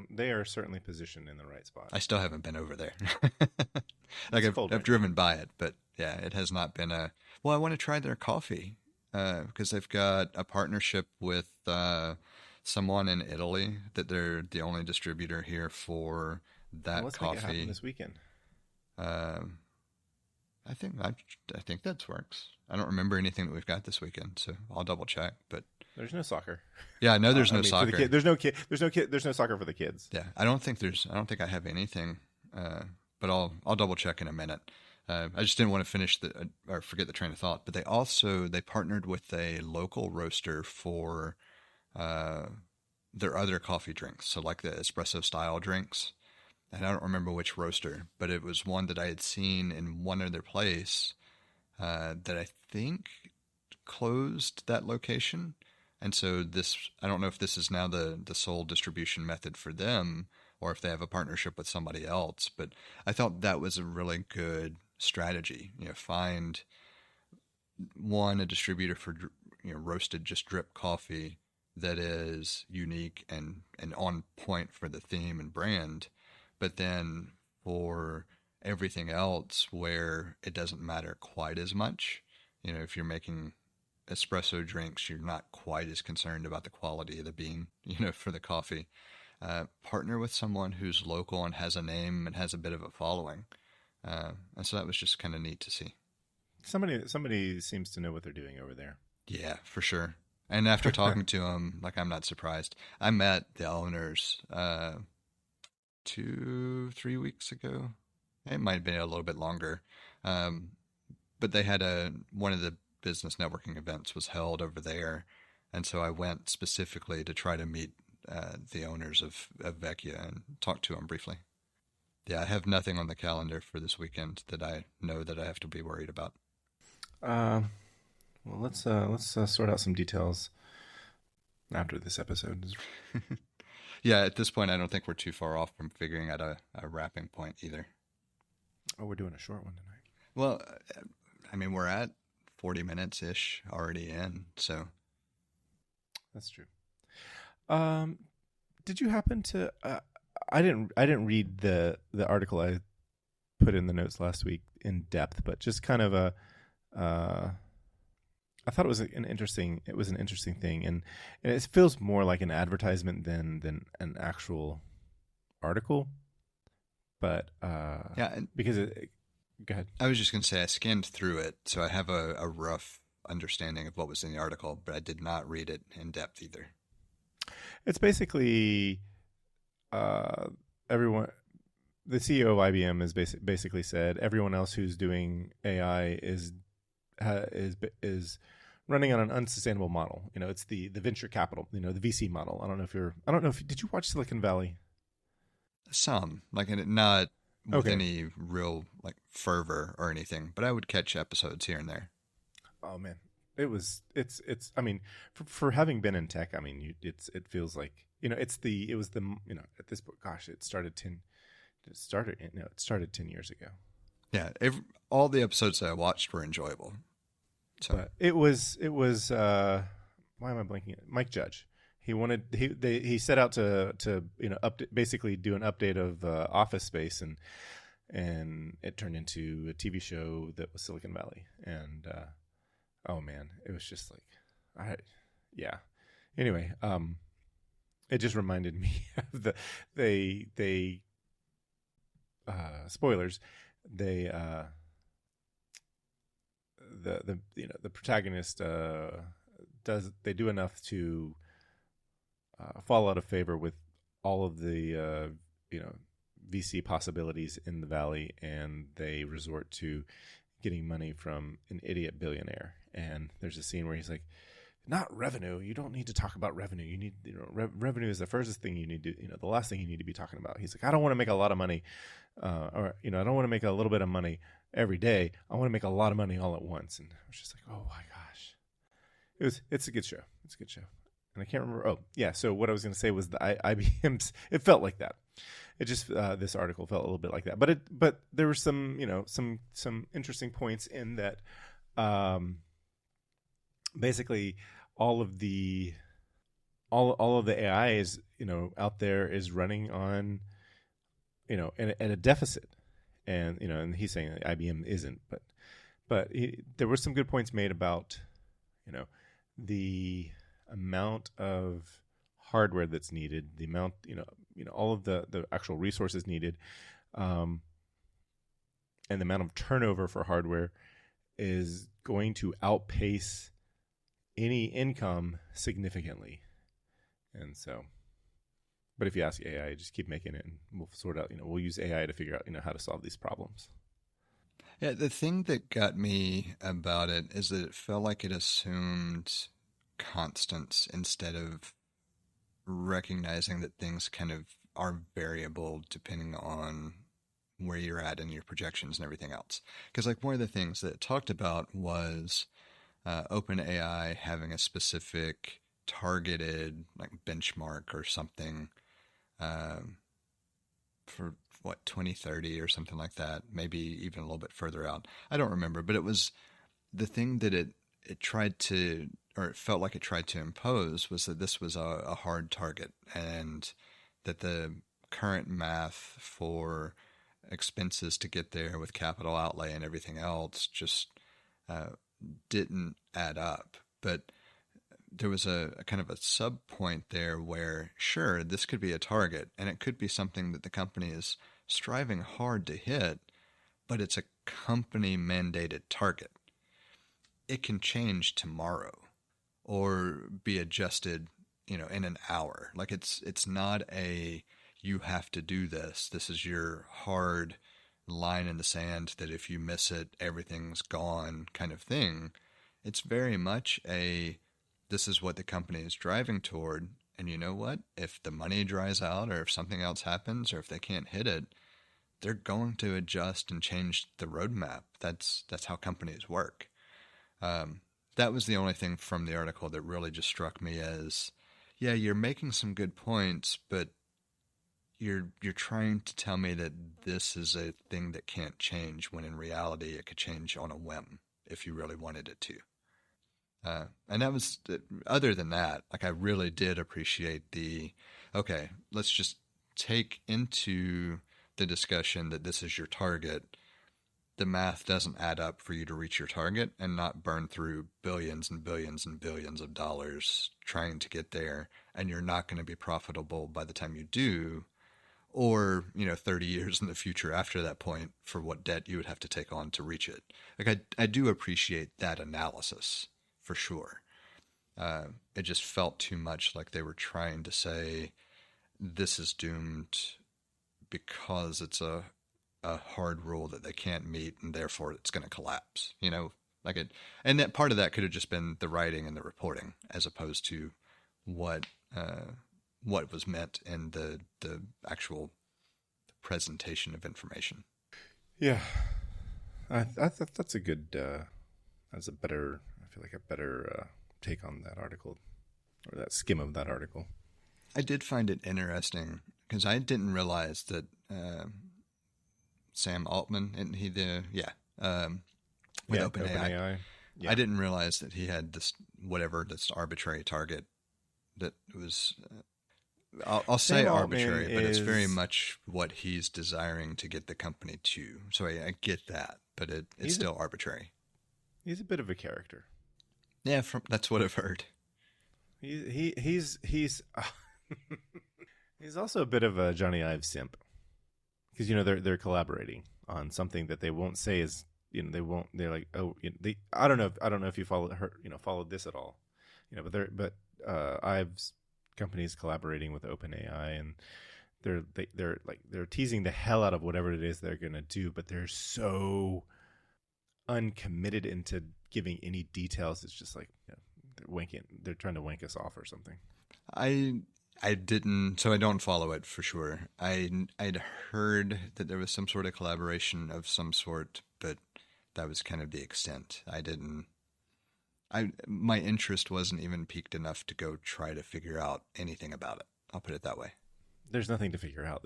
They are certainly positioned in the right spot. I still haven't been over there. Like It's cold I've right now. driven by it, but yeah, it has not been a. Well, I want to try their coffee because they've got a partnership with someone in Italy that they're the only distributor here for Well, that let's make it happen coffee. this weekend. Um, I think that works. I don't remember anything that we've got this weekend, so I'll double check. But There's no soccer. yeah, I know there's I no mean, for the soccer. kid, there's no kid. There's no kid. There's no soccer for the kids. Yeah, I don't think I have anything. But I'll double check in a minute. I just didn't want to finish or forget the train of thought. But they partnered with a local roaster for uh, their other coffee drinks, so like the espresso style drinks. And I don't remember which roaster, but it was one that I had seen in one other place that I think closed that location. And so I don't know if this is now the sole distribution method for them or if they have a partnership with somebody else. But I thought that was a really good strategy. Find a distributor for roasted just drip coffee that is unique and on point for the theme and brand, but then for everything else where it doesn't matter quite as much. If you're making espresso drinks, you're not quite as concerned about the quality of the bean, for the coffee. Partner with someone who's local and has a name and has a bit of a following. And so that was just kind of neat to see. Somebody seems to know what they're doing over there. Yeah, for sure. And after talking to them, like, I'm not surprised. I met the owners 2-3 weeks ago. It might have been a little bit longer. But they had one of the business networking events was held over there. And so I went specifically to try to meet the owners of Vecchia and talk to them briefly. Yeah, I have nothing on the calendar for this weekend that I know that I have to be worried about. Well, let's sort out some details after this episode. Yeah, at this point, I don't think we're too far off from figuring out a wrapping point either. Oh, we're doing a short one tonight. Well, I mean, we're at 40 minutes ish already in, so that's true. Did you happen to? I didn't read the article I put in the notes last week in depth, but just kind of I thought it was an interesting thing, and it feels more like an advertisement than an actual article. But yeah, because go ahead. I was just going to say I skimmed through it, so I have a rough understanding of what was in the article, but I did not read it in depth either. It's basically everyone. The CEO of IBM has basically said everyone else who's doing AI is running on an unsustainable model. It's the venture capital, the VC model. I don't know if did you watch Silicon Valley? Some, like, not with any real like fervor or anything, but I would catch episodes here and there. Oh man, it's. I mean, for having been in tech, I mean, it feels like at this point, gosh, it started 10 years ago. Yeah, all the episodes that I watched were enjoyable. So but it was why am I blanking? Mike Judge. He set out to basically do an update of Office Space, and it turned into a TV show that was Silicon Valley. And oh man, it was just like, Anyway, it just reminded me of they spoilers. They the protagonist they do enough to fall out of favor with all of the VC possibilities in the valley, and they resort to getting money from an idiot billionaire. And there's a scene where he's like, not revenue. You don't need to talk about revenue. You need, revenue is the first thing you need to, the last thing you need to be talking about. He's like, I don't want to make a lot of money, I don't want to make a little bit of money every day. I want to make a lot of money all at once. And I was just like, oh my gosh, it's a good show. It's a good show. And I can't remember. Oh yeah. So what I was going to say was the IBM's. It felt like that. It just this article felt a little bit like that. But there were some some interesting points in that. Basically, all of the all of the AI is out there is running on at a deficit, and and he's saying that IBM isn't, but there were some good points made about the amount of hardware that's needed, the amount all of the actual resources needed, and the amount of turnover for hardware is going to outpace any income significantly. And so, but if you ask AI, just keep making it, and we'll sort out. We'll use AI to figure out how to solve these problems. Yeah, the thing that got me about it is that it felt like it assumed constants instead of recognizing that things kind of are variable depending on where you're at in your projections and everything else. Because like one of the things that it talked about was OpenAI having a specific targeted like benchmark or something for what 2030 or something like that, maybe even a little bit further out. I don't remember, but it was the thing that it tried to, or it felt like it tried to impose, was that this was a hard target, and that the current math for expenses to get there with capital outlay and everything else just didn't add up. But there was a kind of a sub point there where, sure, this could be a target and it could be something that the company is striving hard to hit, but it's a company mandated target. It can change tomorrow or be adjusted, in an hour. Like it's not a, you have to do this. This is your hard line in the sand that if you miss it, everything's gone kind of thing. It's very much a, this is what the company is driving toward. And you know what? If the money dries out or if something else happens or if they can't hit it, they're going to adjust and change the roadmap. That's how companies work. That was the only thing from the article that really just struck me as, yeah, you're making some good points, but you're trying to tell me that this is a thing that can't change, when in reality it could change on a whim if you really wanted it to. And that was, other than that, like I really did appreciate the, okay, let's just take into the discussion that this is your target. The math doesn't add up for you to reach your target, and not burn through billions and billions and billions of dollars trying to get there. And you're not going to be profitable by the time you do, or 30 years in the future after that point for what debt you would have to take on to reach it. Like I do appreciate that analysis for sure. It just felt too much like they were trying to say this is doomed because it's a hard rule that they can't meet and therefore it's going to collapse, like it. And that part of that could have just been the writing and the reporting as opposed to what was meant in the actual presentation of information. Yeah, I thought that's a good, that's a better, I feel like a better take on that article, or that skim of that article. I did find it interesting because I didn't realize that Sam Altman, and he with OpenAI. Yeah. I didn't realize that he had this arbitrary target that was. I'll say arbitrary, but it's very much what he's desiring to get the company to. So I get that, but it's still arbitrary. He's a bit of a character. Yeah, that's what I've heard. He's he's also a bit of a Johnny Ives simp, because they're collaborating on something that they won't say is they're like, oh, I don't know if you followed this at all, but Ives companies collaborating with OpenAI, and they're teasing the hell out of whatever it is they're gonna do, but they're so uncommitted into giving any details. It's just like they're trying to wank us off or something. I didn't, so I don't follow it for sure. I'd heard that there was some sort of collaboration of some sort, but that was kind of the extent. My interest wasn't even piqued enough to go try to figure out anything about it. I'll put it that way. There's nothing to figure out.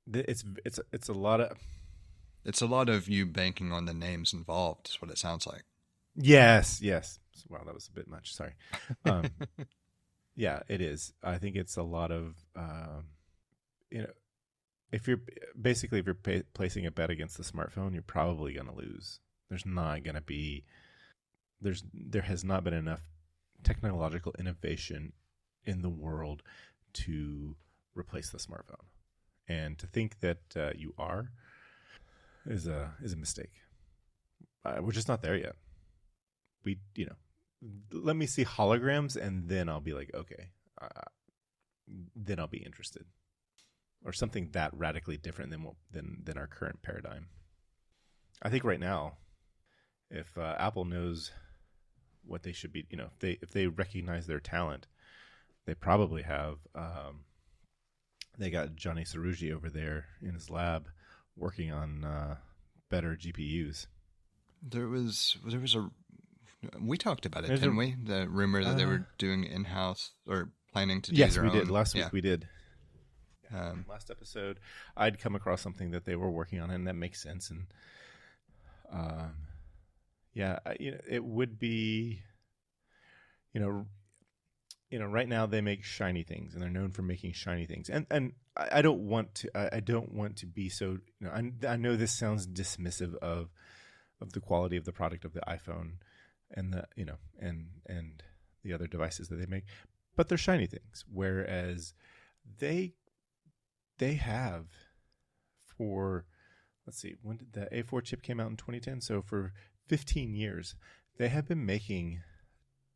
It's a lot of. It's a lot of you banking on the names involved, is what it sounds like. Yes, yes. Wow, that was a bit much. Sorry. Um, yeah, it is. I think it's a lot of, you know, if you're placing a bet against the smartphone, you're probably going to lose. There's not going to be, there has not been enough technological innovation in the world to replace the smartphone. And to think that you are is a mistake. We're just not there yet. We, let me see holograms, and then I'll be like, okay, then I'll be interested, or something that radically different than our current paradigm. I think right now, if Apple knows what they should be, if they recognize their talent, they probably have. They got Johnny Sarugi over there in his lab working on better GPUs. There was a we talked about it, There's didn't we? The rumor that they were doing in-house or planning to do yes, their we own. did. Last week Yeah. we did. Last episode, I'd come across something that they were working on, and that makes sense. And yeah, it would be, right now they make shiny things, and they're known for making shiny things. And I don't want to be so. I know this sounds dismissive of the quality of the product of the iPhone and the and the other devices that they make, but they're shiny things. Whereas they have for, let's see, when did the A4 chip came out in 2010? So for 15 years, they have been making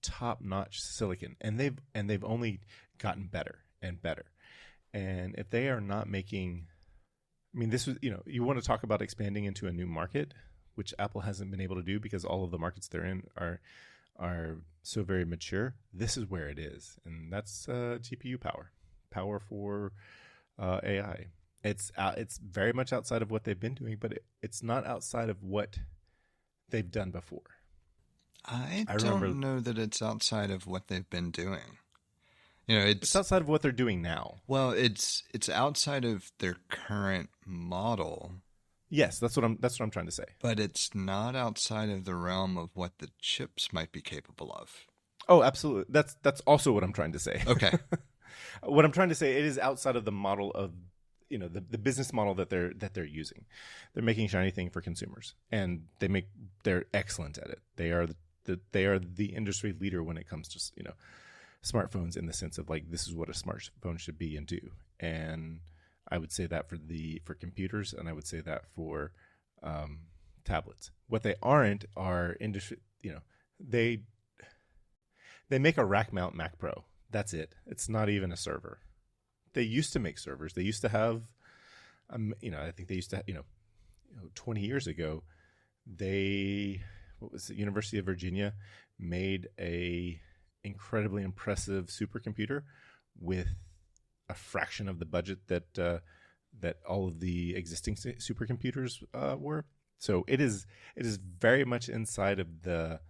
top-notch silicon, and they've only gotten better and better. And if they are not making, I mean, this was, you want to talk about expanding into a new market, which Apple hasn't been able to do because all of the markets they're in are so very mature. This is where it is, and that's GPU power for AI. It's very much outside of what they've been doing, but it's not outside of what they've done before. I don't know that it's outside of what they've been doing. It's outside of what they're doing now. Well, it's outside of their current model. Yes, that's what I'm trying to say. But it's not outside of the realm of what the chips might be capable of. Oh, absolutely. That's also what I'm trying to say. Okay. What I'm trying to say, it is outside of the model of, the business model that they're using. They're making shiny thing for consumers, and they're excellent at it. They are the industry leader when it comes to smartphones, in the sense of like, this is what a smartphone should be and do. And I would say that for computers, and I would say that for tablets. What they aren't are industry. They make a rack mount Mac Pro. That's it. It's not even a server. They used to make servers. They used to have, I think they used to, 20 years ago, University of Virginia made a incredibly impressive supercomputer with a fraction of the budget that all of the existing supercomputers were. So it is very much inside of their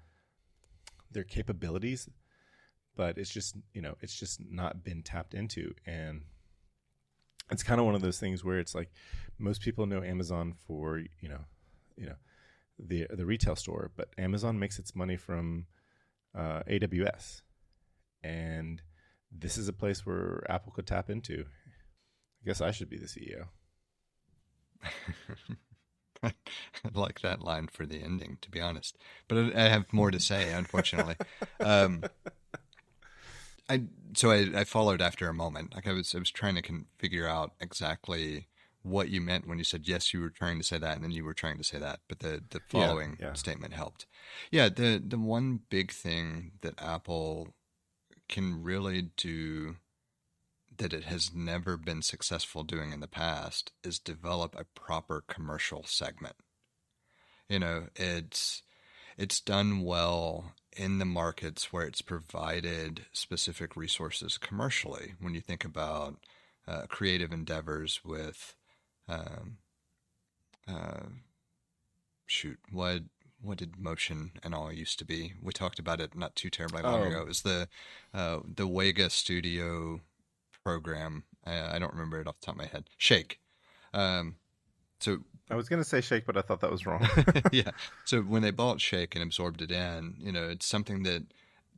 capabilities, but it's just not been tapped into. And it's kind of one of those things where it's like, most people know Amazon for the retail store, but Amazon makes its money from AWS, and this is a place where Apple could tap into. I guess I should be the CEO. I like that line for the ending, to be honest. But I have more to say, unfortunately. I followed after a moment. Like I was trying to figure out exactly what you meant when you said, yes, you were trying to say that, and then you were trying to say that. But the following statement helped. Yeah, the one big thing that Apple can really do that it has never been successful doing in the past is develop a proper commercial segment. It's done well in the markets where it's provided specific resources commercially. When you think about creative endeavors with, what did Motion and all used to be? We talked about it not too terribly long ago. It was the Wega Studio program. I don't remember it off the top of my head. Shake. So I was going to say Shake, but I thought that was wrong. yeah. So when they bought Shake and absorbed it in, it's something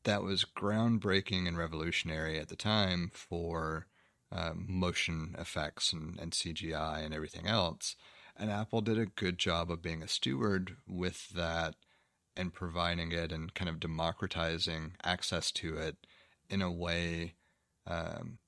that was groundbreaking and revolutionary at the time for motion effects and CGI and everything else. And Apple did a good job of being a steward with that and providing it and kind of democratizing access to it in a way um,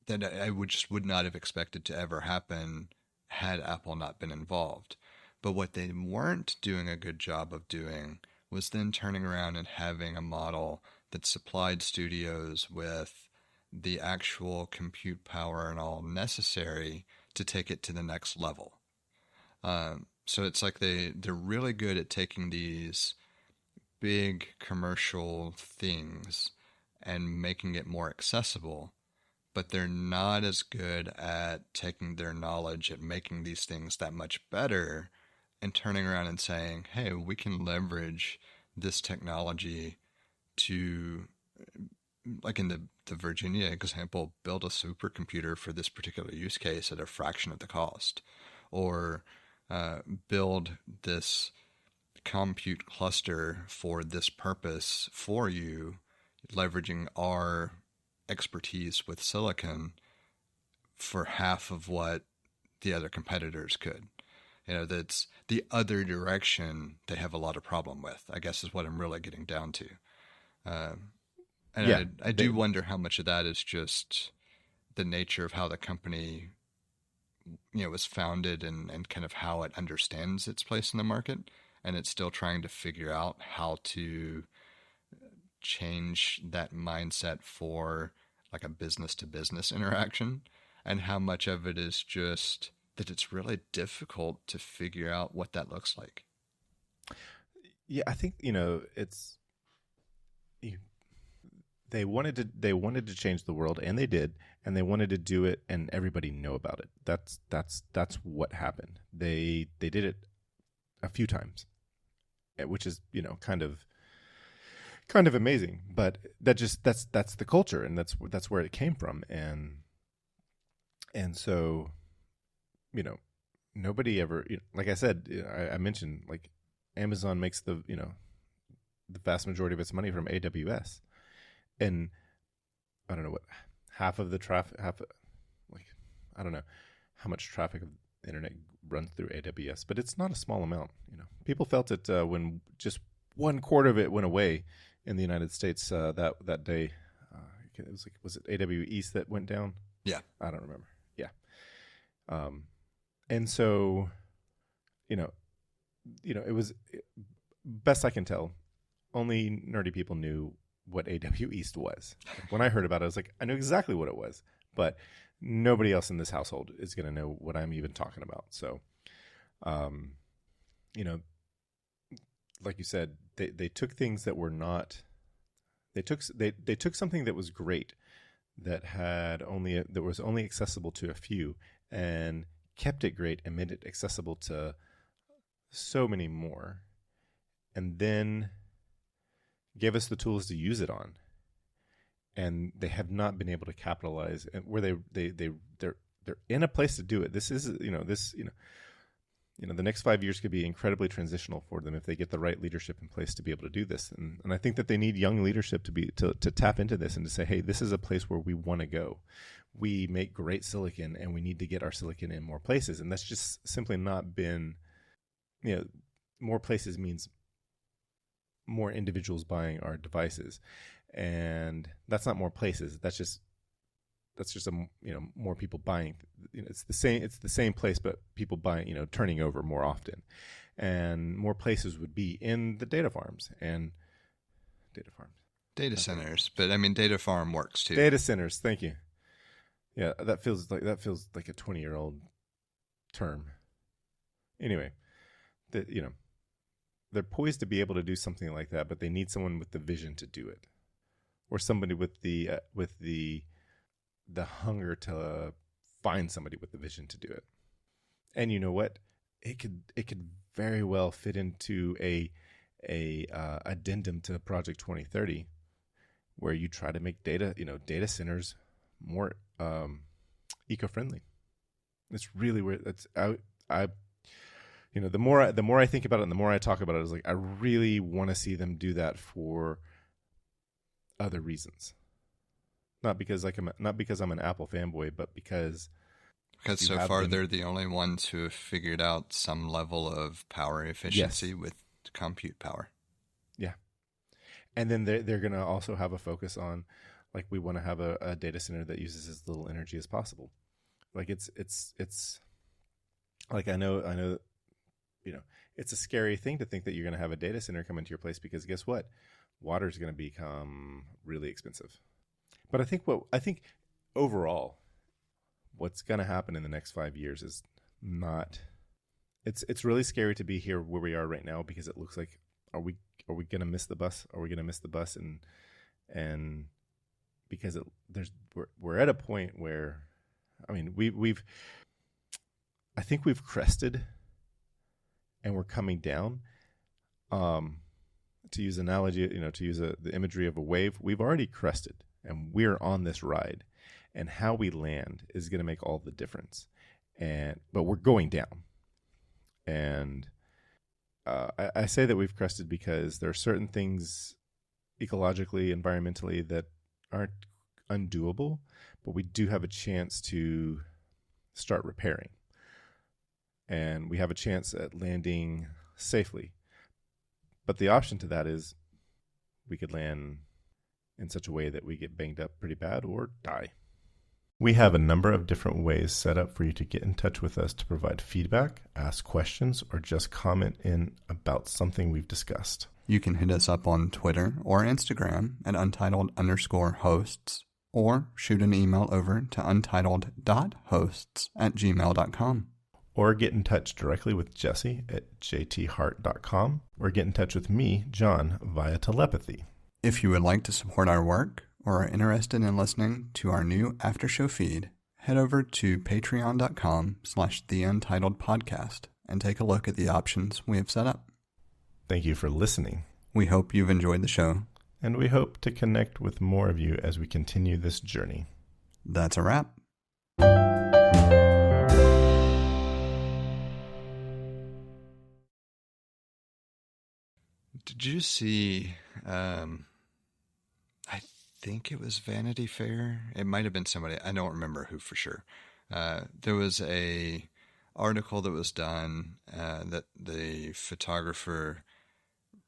that I would not have expected to ever happen had Apple not been involved. But what they weren't doing a good job of doing was then turning around and having a model that supplied studios with the actual compute power and all necessary to take it to the next level. So it's like they're really good at taking these big commercial things and making it more accessible, but they're not as good at taking their knowledge at making these things that much better and turning around and saying, hey, we can leverage this technology to, like in the Virginia example, build a supercomputer for this particular use case at a fraction of the cost, or build this compute cluster for this purpose for you, leveraging our expertise with silicon for half of what the other competitors could. That's the other direction they have a lot of problem with, I guess, is what I'm really getting down to. And Yeah, I do wonder how much of that is just the nature of how the company, was founded and kind of how it understands its place in the market. And it's still trying to figure out how to change that mindset for like a business to business interaction, and how much of it is just that it's really difficult to figure out what that looks like. Yeah, I think it's they wanted to change the world, and they did, and they wanted to do it, and everybody know about it. That's what happened. They did it a few times, which is kind of amazing. But that's the culture, and that's where it came from, and so nobody ever, like I said, I mentioned, like, Amazon makes the vast majority of its money from AWS, and I don't know what half of the traffic, like, I don't know how much traffic of the internet runs through AWS, but it's not a small amount. People felt it when just 1/4 of it went away in the United States that day. It was it AW East that went down? Yeah, I don't remember. Yeah, and so it was, best I can tell, only nerdy people knew what AW East was. When I heard about it, I was like, I knew exactly what it was, but nobody else in this household is going to know what I'm even talking about. So, like you said, they took things that were not. They took something that was great, that was only accessible to a few, and kept it great and made it accessible to so many more, and then gave us the tools to use it on. And they have not been able to capitalize where they're in a place to do it. This is the next 5 years could be incredibly transitional for them if they get the right leadership in place to be able to do this. And I think that they need young leadership to tap into this and to say, hey, this is a place where we want to go. We make great silicon, and we need to get our silicon in more places. And that's just simply not been, more places means more individuals buying our devices, and that's not more places. That's just more people buying. It's the same place, but people buying, turning over more often, and more places would be in the data centers. But I mean, data farm works too. Data centers. Thank you. Yeah, that feels like a 20-year-old term. Anyway, they're poised to be able to do something like that, but they need someone with the vision to do it, or somebody with the hunger to find somebody with the vision to do it. And you know what? It could very well fit into a addendum to Project 2030, where you try to make data centers more eco-friendly. It's really where the more I think about it and the more I talk about it, is like I really want to see them do that for other reasons. Not because I'm an Apple fanboy, but because so far they're the only ones who have figured out some level of power efficiency with compute power. Yeah. And then they're going to also have a focus on, like, we want to have a data center that uses as little energy as possible. Like it's like, I know, it's a scary thing to think that you're going to have a data center come into your place, because guess what? Water is going to become really expensive. But I think overall, what's going to happen in the next 5 years is not. It's really scary to be here where we are right now, because it looks like, are we going to miss the bus? Are we going to miss the bus? And because we're at a point where, I mean, I think we've crested and we're coming down. To use analogy, to use the imagery of a wave, we've already crested and we're on this ride, and how we land is going to make all the difference. But we're going down. And I say that we've crested because there are certain things ecologically, environmentally, that aren't undoable, but we do have a chance to start repairing. And we have a chance at landing safely. But the option to that is we could land in such a way that we get banged up pretty bad or die. We have a number of different ways set up for you to get in touch with us to provide feedback, ask questions, or just comment in about something we've discussed. You can hit us up on Twitter or Instagram at untitled_hosts, or shoot an email over to untitled.hosts@gmail.com. Or get in touch directly with Jesse at jthart.com, or get in touch with me, John, via telepathy. If you would like to support our work or are interested in listening to our new after-show feed, head over to patreon.com/theUntitledPodcast and take a look at the options we have set up. Thank you for listening. We hope you've enjoyed the show. And we hope to connect with more of you as we continue this journey. That's a wrap. Did you see, I think it was Vanity Fair. It might have been somebody. I don't remember who for sure. There was a article that was done that the photographer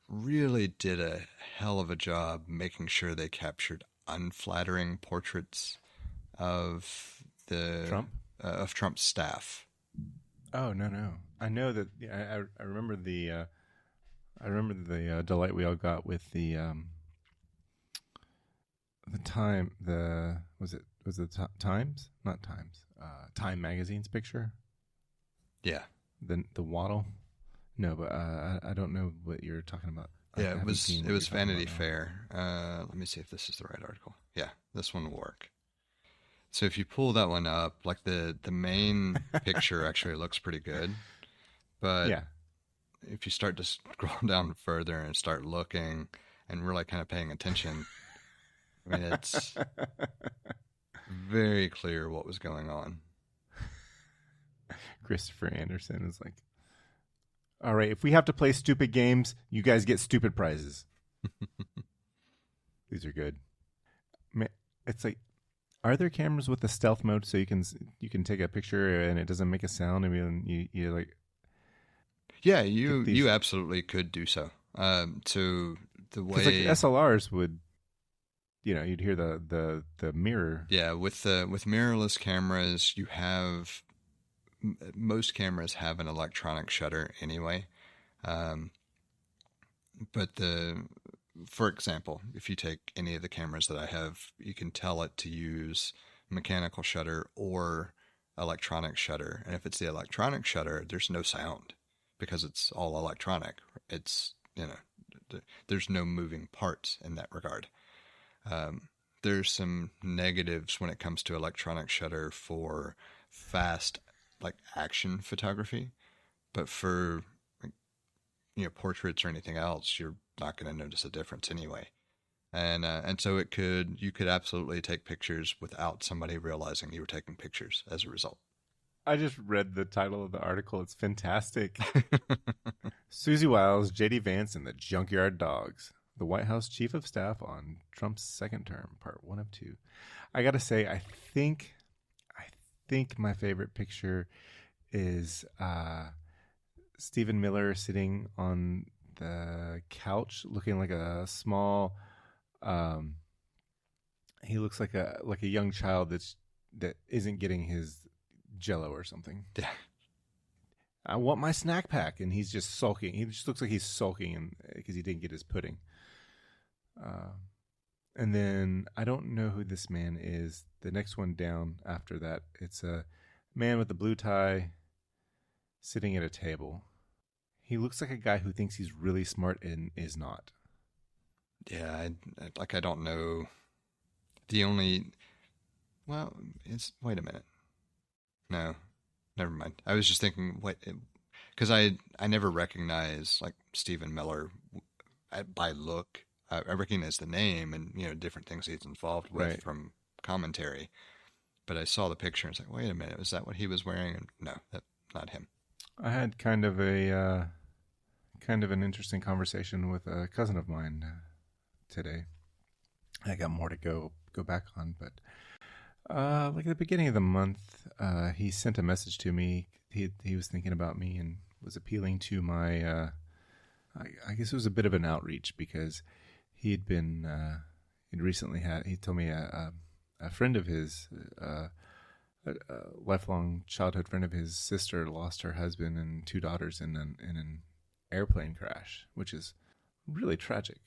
really did a hell of a job making sure they captured unflattering portraits of of Trump's staff. Oh, no. I know that. I remember the delight we all got with the Time. Was it Times? Not Times. Time magazine's picture. Yeah. The waddle. No, but I don't know what you're talking about. Yeah, it was Vanity Fair. Let me see if this is the right article. Yeah, this one will work. So if you pull that one up, like the main picture actually looks pretty good, but yeah, if you start to scroll down further and start looking and really kind of paying attention, I mean, it's very clear what was going on. Christopher Anderson is like, all right, if we have to play stupid games, you guys get stupid prizes. These are good. Man, it's like, are there cameras with the stealth mode so you can take a picture and it doesn't make a sound? I mean, you like. Yeah, you absolutely could do so. So the way, like SLRs would, you'd hear the mirror. Yeah, with mirrorless cameras, most cameras have an electronic shutter anyway. But for example, if you take any of the cameras that I have, you can tell it to use mechanical shutter or electronic shutter. And if it's the electronic shutter, there's no sound because it's all electronic. It's, there's no moving parts in that regard. There's some negatives when it comes to electronic shutter for fast, like action photography, but for portraits or anything else, you're not going to notice a difference anyway. And so you could absolutely take pictures without somebody realizing you were taking pictures as a result. I just read the title of the article. It's fantastic. Susie Wiles, J.D. Vance, and the Junkyard Dogs. The White House Chief of Staff on Trump's second term, part 1 of 2. I gotta say, I think my favorite picture is Stephen Miller sitting on the couch, looking like a small. He looks like a young child that isn't getting his Jello or something. Yeah. I want my snack pack, and he's just sulking. He just looks like he's sulking because he didn't get his pudding. And then I don't know who this man is. The next one down after that, it's a man with a blue tie sitting at a table. He looks like a guy who thinks he's really smart and is not. Yeah, I don't know. Wait a minute. No, never mind. I was just thinking, because I never recognize like Stephen Miller by look. I recognize the name and different things he's involved with Right. from commentary. But I saw the picture and it's like, wait a minute, was that what he was wearing? And no, that's not him. I had kind of an interesting conversation with a cousin of mine today. I got more to go back on, but like at the beginning of the month, he sent a message to me. He was thinking about me and was appealing to my. I guess it was a bit of an outreach because he'd recently had. He told me a friend of his, a lifelong childhood friend of his sister, lost her husband and 2 daughters in an airplane crash, which is really tragic.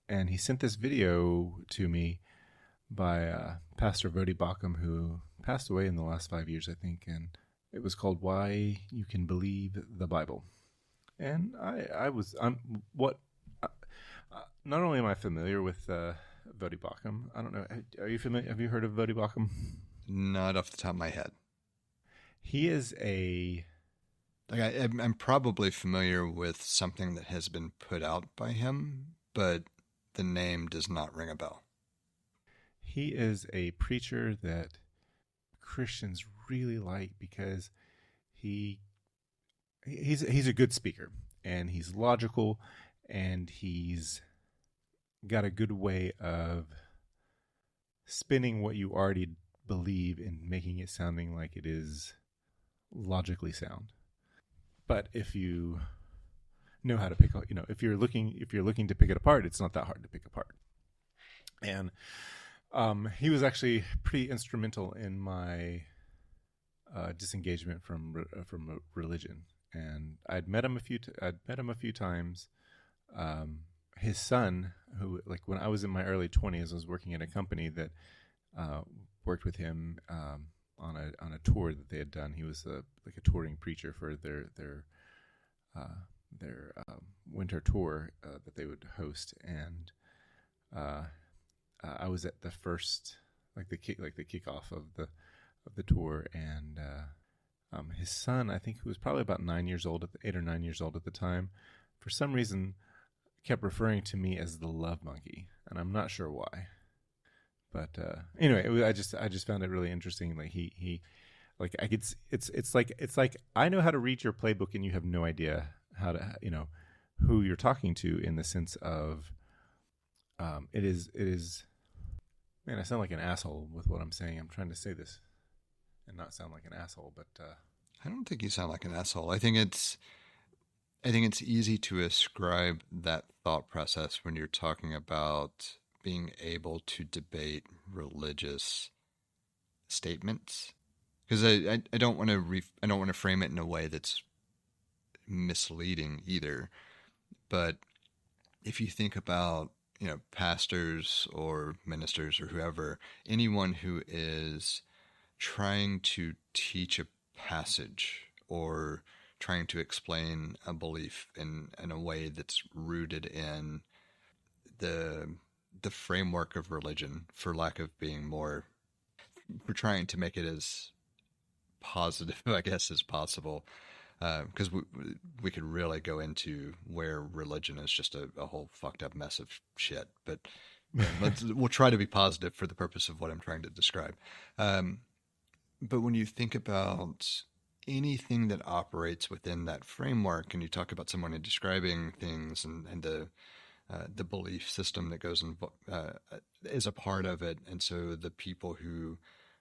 And he sent this video to me by Pastor Vodi Bakum, who passed away in the last 5 years, I think, and it was called "Why You Can Believe the Bible." And not only am I familiar with Vodi Bakum, I don't know. Are you familiar? Have you heard of Vodi Bakum? Not off the top of my head. He is I'm probably familiar with something that has been put out by him, but the name does not ring a bell. He is a preacher that Christians really like because he's a good speaker, and he's logical, and he's got a good way of spinning what you already believe and making it sounding like it is logically sound. But if you know how to pick, if you're looking to pick it apart, it's not that hard to pick apart. And he was actually pretty instrumental in my disengagement from religion. And I'd met him a few times. His son, who, like, when I was in my early 20s, I was working at a company that worked with him on a tour that they had done. He was like a touring preacher for their winter tour that they would host, and I was at the first the kickoff of the tour, and his son, I think, who was probably about 8 or 9 years old at the time, for some reason kept referring to me as the love monkey, and I'm not sure why. But anyway, I just found it really interesting. Like he like I could, it's like I know how to read your playbook, and you have no idea how to who you're talking to, in the sense of it is. Man, I sound like an asshole with what I'm saying. I'm trying to say this and not sound like an asshole, but I don't think you sound like an asshole. I think it's easy to ascribe that thought process when you're talking about being able to debate religious statements, because I don't want to frame it in a way that's misleading either. But if you think about pastors or ministers or whoever, anyone who is trying to teach a passage or trying to explain a belief in a way that's rooted in the framework of religion, for lack of being more, we're trying to make it as positive, I guess, as possible. Because we could really go into where religion is just a whole fucked up mess of shit. But we'll try to be positive for the purpose of what I'm trying to describe. But when you think about anything that operates within that framework, and you talk about someone in describing things and the belief system that goes in, is a part of it, and so the people who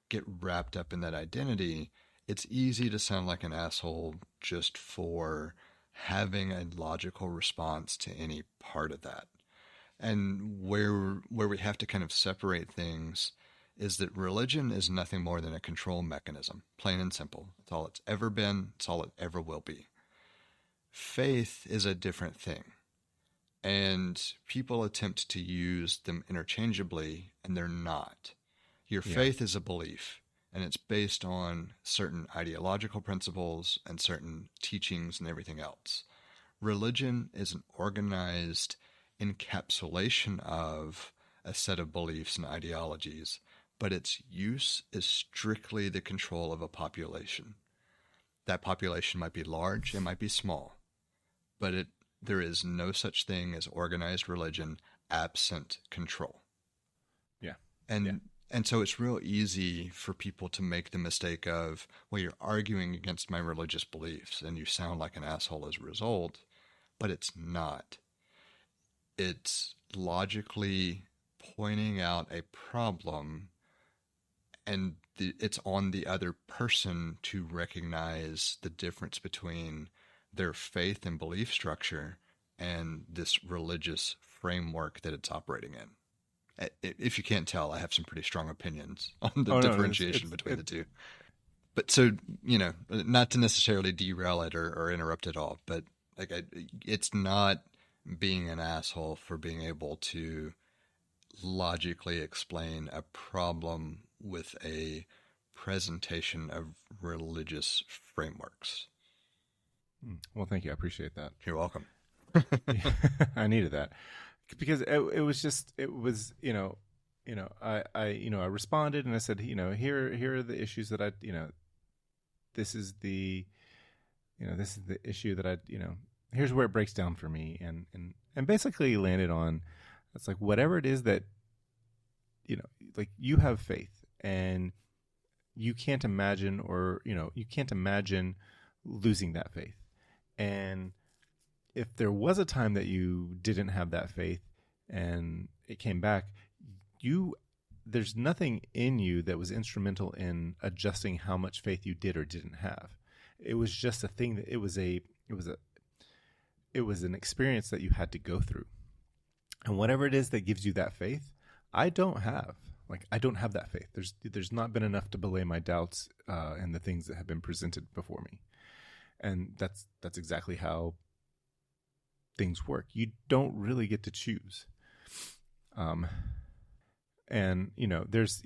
get wrapped up in that identity, it's easy to sound like an asshole just for having a logical response to any part of that. And where we have to kind of separate things is that religion is nothing more than a control mechanism, plain and simple. It's all it's ever been, it's all it ever will be. Faith is a different thing. And people attempt to use them interchangeably, and they're not. Your faith is a belief, and it's based on certain ideological principles and certain teachings and everything else. Religion is an organized encapsulation of a set of beliefs and ideologies, but its use is strictly the control of a population. That population might be large, it might be small, but there is no such thing as organized religion absent control. Yeah. And so it's real easy for people to make the mistake of, well, you're arguing against my religious beliefs and you sound like an asshole as a result, but it's not. It's logically pointing out a problem, and it's on the other person to recognize the difference between their faith and belief structure and this religious framework that it's operating in. If you can't tell, I have some pretty strong opinions on the differentiation between the two. But so, not to necessarily derail it or interrupt it all, but it's not being an asshole for being able to logically explain a problem with a presentation of religious frameworks. Well, thank you. I appreciate that. You're welcome. I needed that because I responded and I said, here are the issues that this is the issue that here's where it breaks down for me, and basically landed on, it's like, whatever it is that, like, you have faith and you can't imagine losing that faith. And if there was a time that you didn't have that faith and it came back, there's nothing in you that was instrumental in adjusting how much faith you did or didn't have. It was just a thing that it was an experience that you had to go through. And whatever it is that gives you that faith, I don't have that faith. There's not been enough to belay my doubts and the things that have been presented before me. And that's exactly how things work. You don't really get to choose. And there's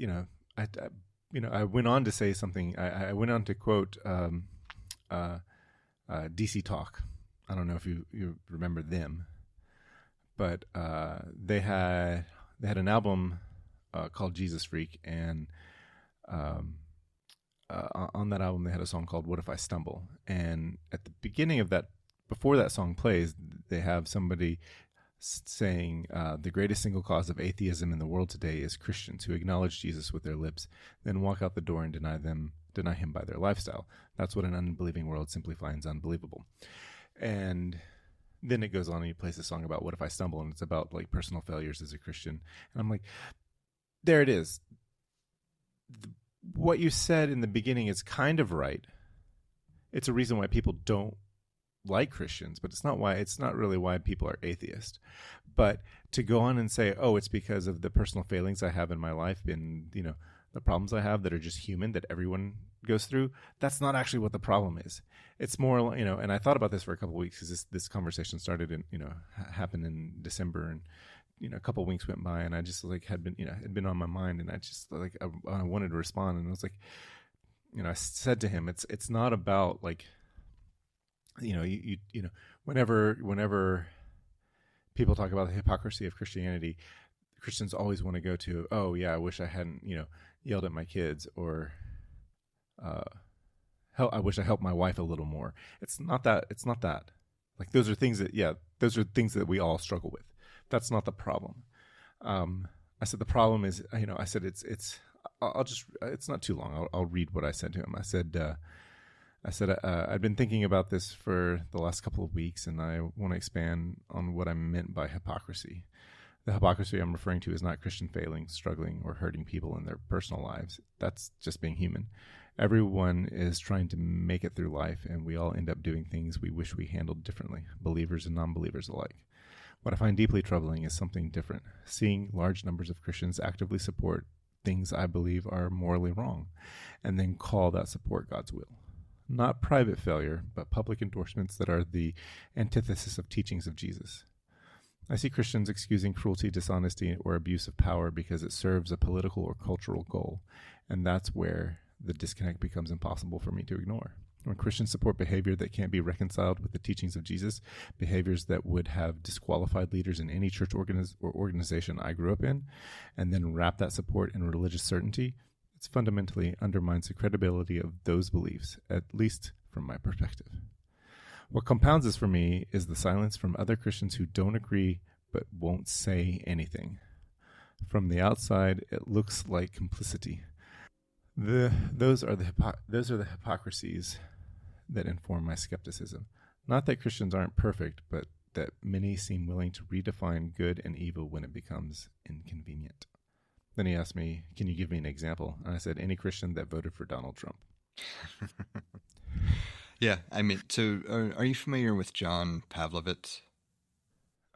I went on to say something. I went on to quote DC Talk. I don't know if you remember them, but they had an album called Jesus Freak, and on that album they had a song called What If I Stumble. And at the beginning of that, before that song plays, they have somebody saying the greatest single cause of atheism in the world today is Christians who acknowledge Jesus with their lips, then walk out the door and deny him by their lifestyle. That's what an unbelieving world simply finds unbelievable. And then it goes on and he plays a song about what if I stumble, and it's about like personal failures as a Christian. And I'm like, there it is. What you said in the beginning is kind of right. It's a reason why people don't like Christians, but it's not really why people are atheist. But to go on and say, oh, it's because of the personal failings I have in my life and, the problems I have that are just human, that everyone goes through, that's not actually what the problem is. It's more, and I thought about this for a couple of weeks because this conversation started in, happened in December, and, a couple of weeks went by, and I just had been on my mind, and I just I wanted to respond, and I was like, I said to him, it's not about whenever people talk about the hypocrisy of Christianity, Christians always want to go to, oh yeah, I wish I hadn't, yelled at my kids, or I wish I helped my wife a little more. It's not that. Like, those are things that we all struggle with. That's not the problem. I said the problem is, I said it's I'll just, it's not too long. I'll read what I said to him. I'd been thinking about this for the last couple of weeks, and I want to expand on what I meant by hypocrisy. The hypocrisy I'm referring to is not Christian failing, struggling, or hurting people in their personal lives. That's just being human. Everyone is trying to make it through life, and we all end up doing things we wish we handled differently, believers and non-believers alike. What I find deeply troubling is something different, seeing large numbers of Christians actively support things I believe are morally wrong, and then call that support God's will. Not private failure, but public endorsements that are the antithesis of teachings of Jesus. I see Christians excusing cruelty, dishonesty, or abuse of power because it serves a political or cultural goal, and that's where the disconnect becomes impossible for me to ignore. When Christians support behavior that can't be reconciled with the teachings of Jesus, behaviors that would have disqualified leaders in any church or organization I grew up in, and then wrap that support in religious certainty, it fundamentally undermines the credibility of those beliefs, at least from my perspective. What compounds this for me is the silence from other Christians who don't agree but won't say anything. From the outside, it looks like complicity. Those are the hypocrisies that inform my skepticism. Not that Christians aren't perfect, but that many seem willing to redefine good and evil when it becomes inconvenient. Then he asked me, can you give me an example? And I said, any Christian that voted for Donald Trump. Yeah, I mean, so are you familiar with John Pavlovitz?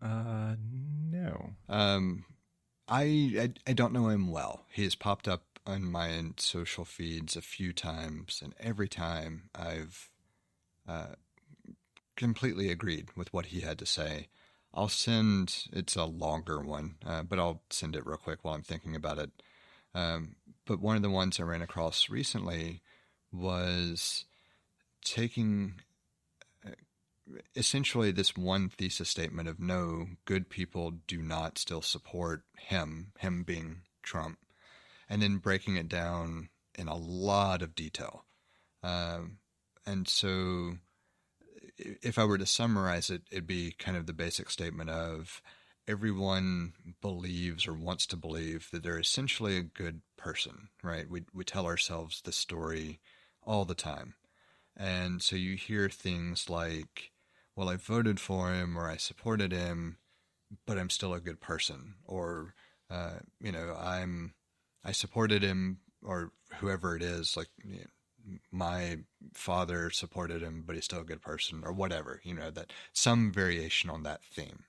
No. I don't know him well. He has popped up on my social feeds a few times, and every time I've completely agreed with what he had to say. It's a longer one, but I'll send it real quick while I'm thinking about it. But one of the ones I ran across recently was taking essentially this one thesis statement of no, good people do not still support him being Trump, and then breaking it down in a lot of detail. And so if I were to summarize it, it'd be kind of the basic statement of everyone believes or wants to believe that they're essentially a good person, right? We tell ourselves this story all the time. And so you hear things like, well, I voted for him or I supported him, but I'm still a good person. Or, I supported him or whoever it is, like, my father supported him, but he's still a good person or whatever, that some variation on that theme.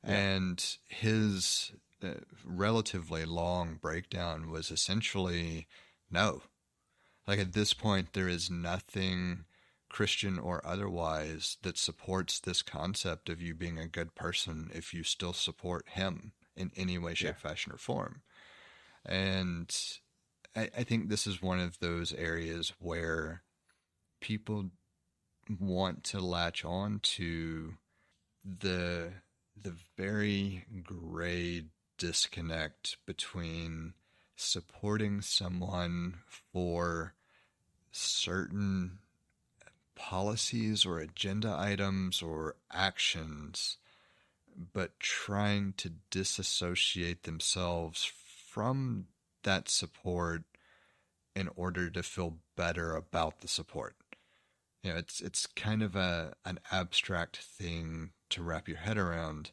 Yeah. And his relatively long breakdown was essentially no. Like at this point, there is nothing Christian or otherwise that supports this concept of you being a good person if you still support him in any way, shape, fashion, or form. And I think this is one of those areas where people want to latch on to the very gray disconnect between supporting someone for certain policies or agenda items or actions, but trying to disassociate themselves from that support in order to feel better about the support. It's kind of an abstract thing to wrap your head around.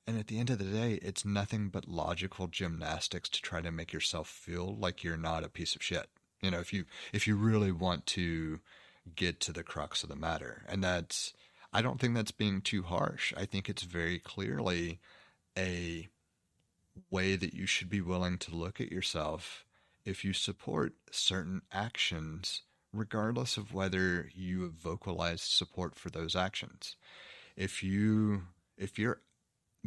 And at the end of the day, it's nothing but logical gymnastics to try to make yourself feel like you're not a piece of shit. If you really want to get to the crux of the matter. And I don't think that's being too harsh. I think it's very clearly a way that you should be willing to look at yourself if you support certain actions, regardless of whether you have vocalized support for those actions. If your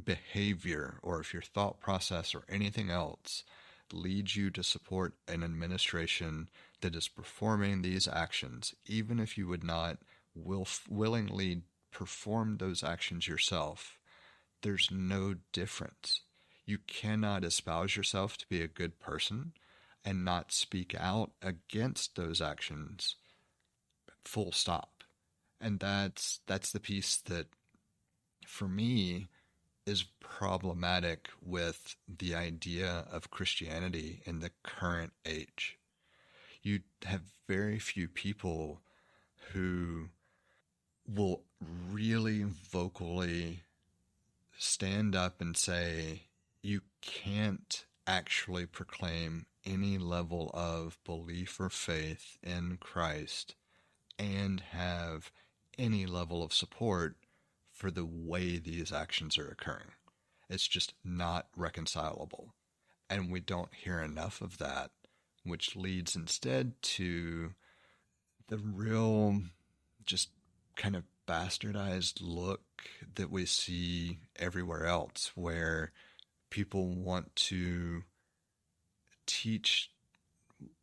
behavior or if your thought process or anything else leads you to support an administration that is performing these actions, even if you would not willingly perform those actions yourself, there's no difference. You cannot espouse yourself to be a good person and not speak out against those actions, full stop. And that's the piece that, for me, is problematic with the idea of Christianity in the current age. You have very few people who will really vocally stand up and say, you can't actually proclaim any level of belief or faith in Christ and have any level of support for the way these actions are occurring. It's just not reconcilable. And we don't hear enough of that, which leads instead to the real just kind of bastardized look that we see everywhere else, where people want to teach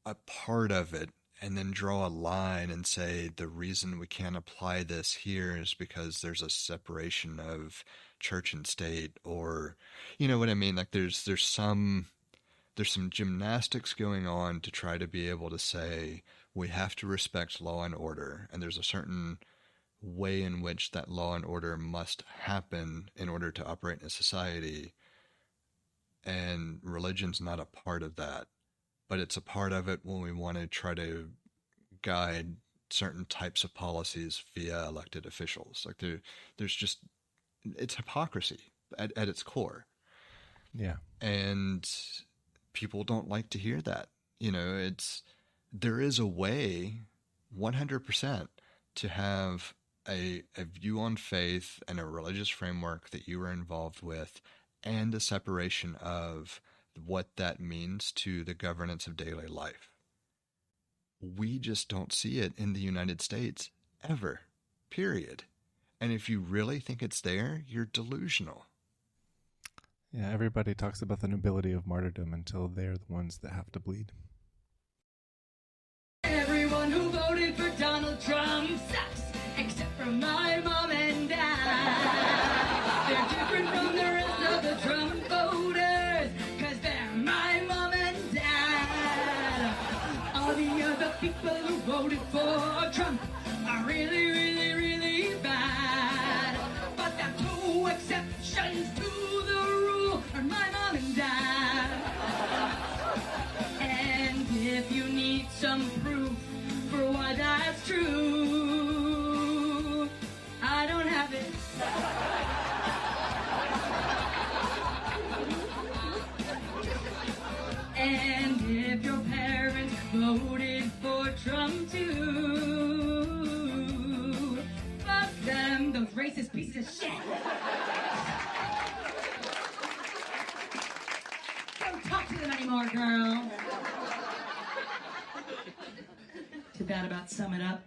a part of it and then draw a line and say the reason we can't apply this here is because there's a separation of church and state, or you know what I mean? Like there's some gymnastics going on to try to be able to say we have to respect law and order, and there's a certain way in which that law and order must happen in order to operate in a society, and religion's not a part of that, but it's a part of it when we want to try to guide certain types of policies via elected officials. Like there's just, it's hypocrisy at its core. Yeah. And people don't like to hear that. You know, there is a way 100% to have a view on faith and a religious framework that you are involved with, and a separation of what that means to the governance of daily life. We just don't see it in the United States ever, period. And if you really think it's there, you're delusional. Yeah, everybody talks about the nobility of martyrdom until they're the ones that have to bleed. Everyone who voted for Donald Trump sucks, except for my mom and dad. They're different from the rest of the Trump voters, cause they're my mom and dad. All the other people who voted for Trump are really, really, really bad. But the two exceptions to the rule are my mom and dad. And if you need some proof for why that's true, I don't have it. And if your parents voted for Trump too, fuck them, those racist pieces of shit. Don't talk to them anymore, girl. Did that about sum it up?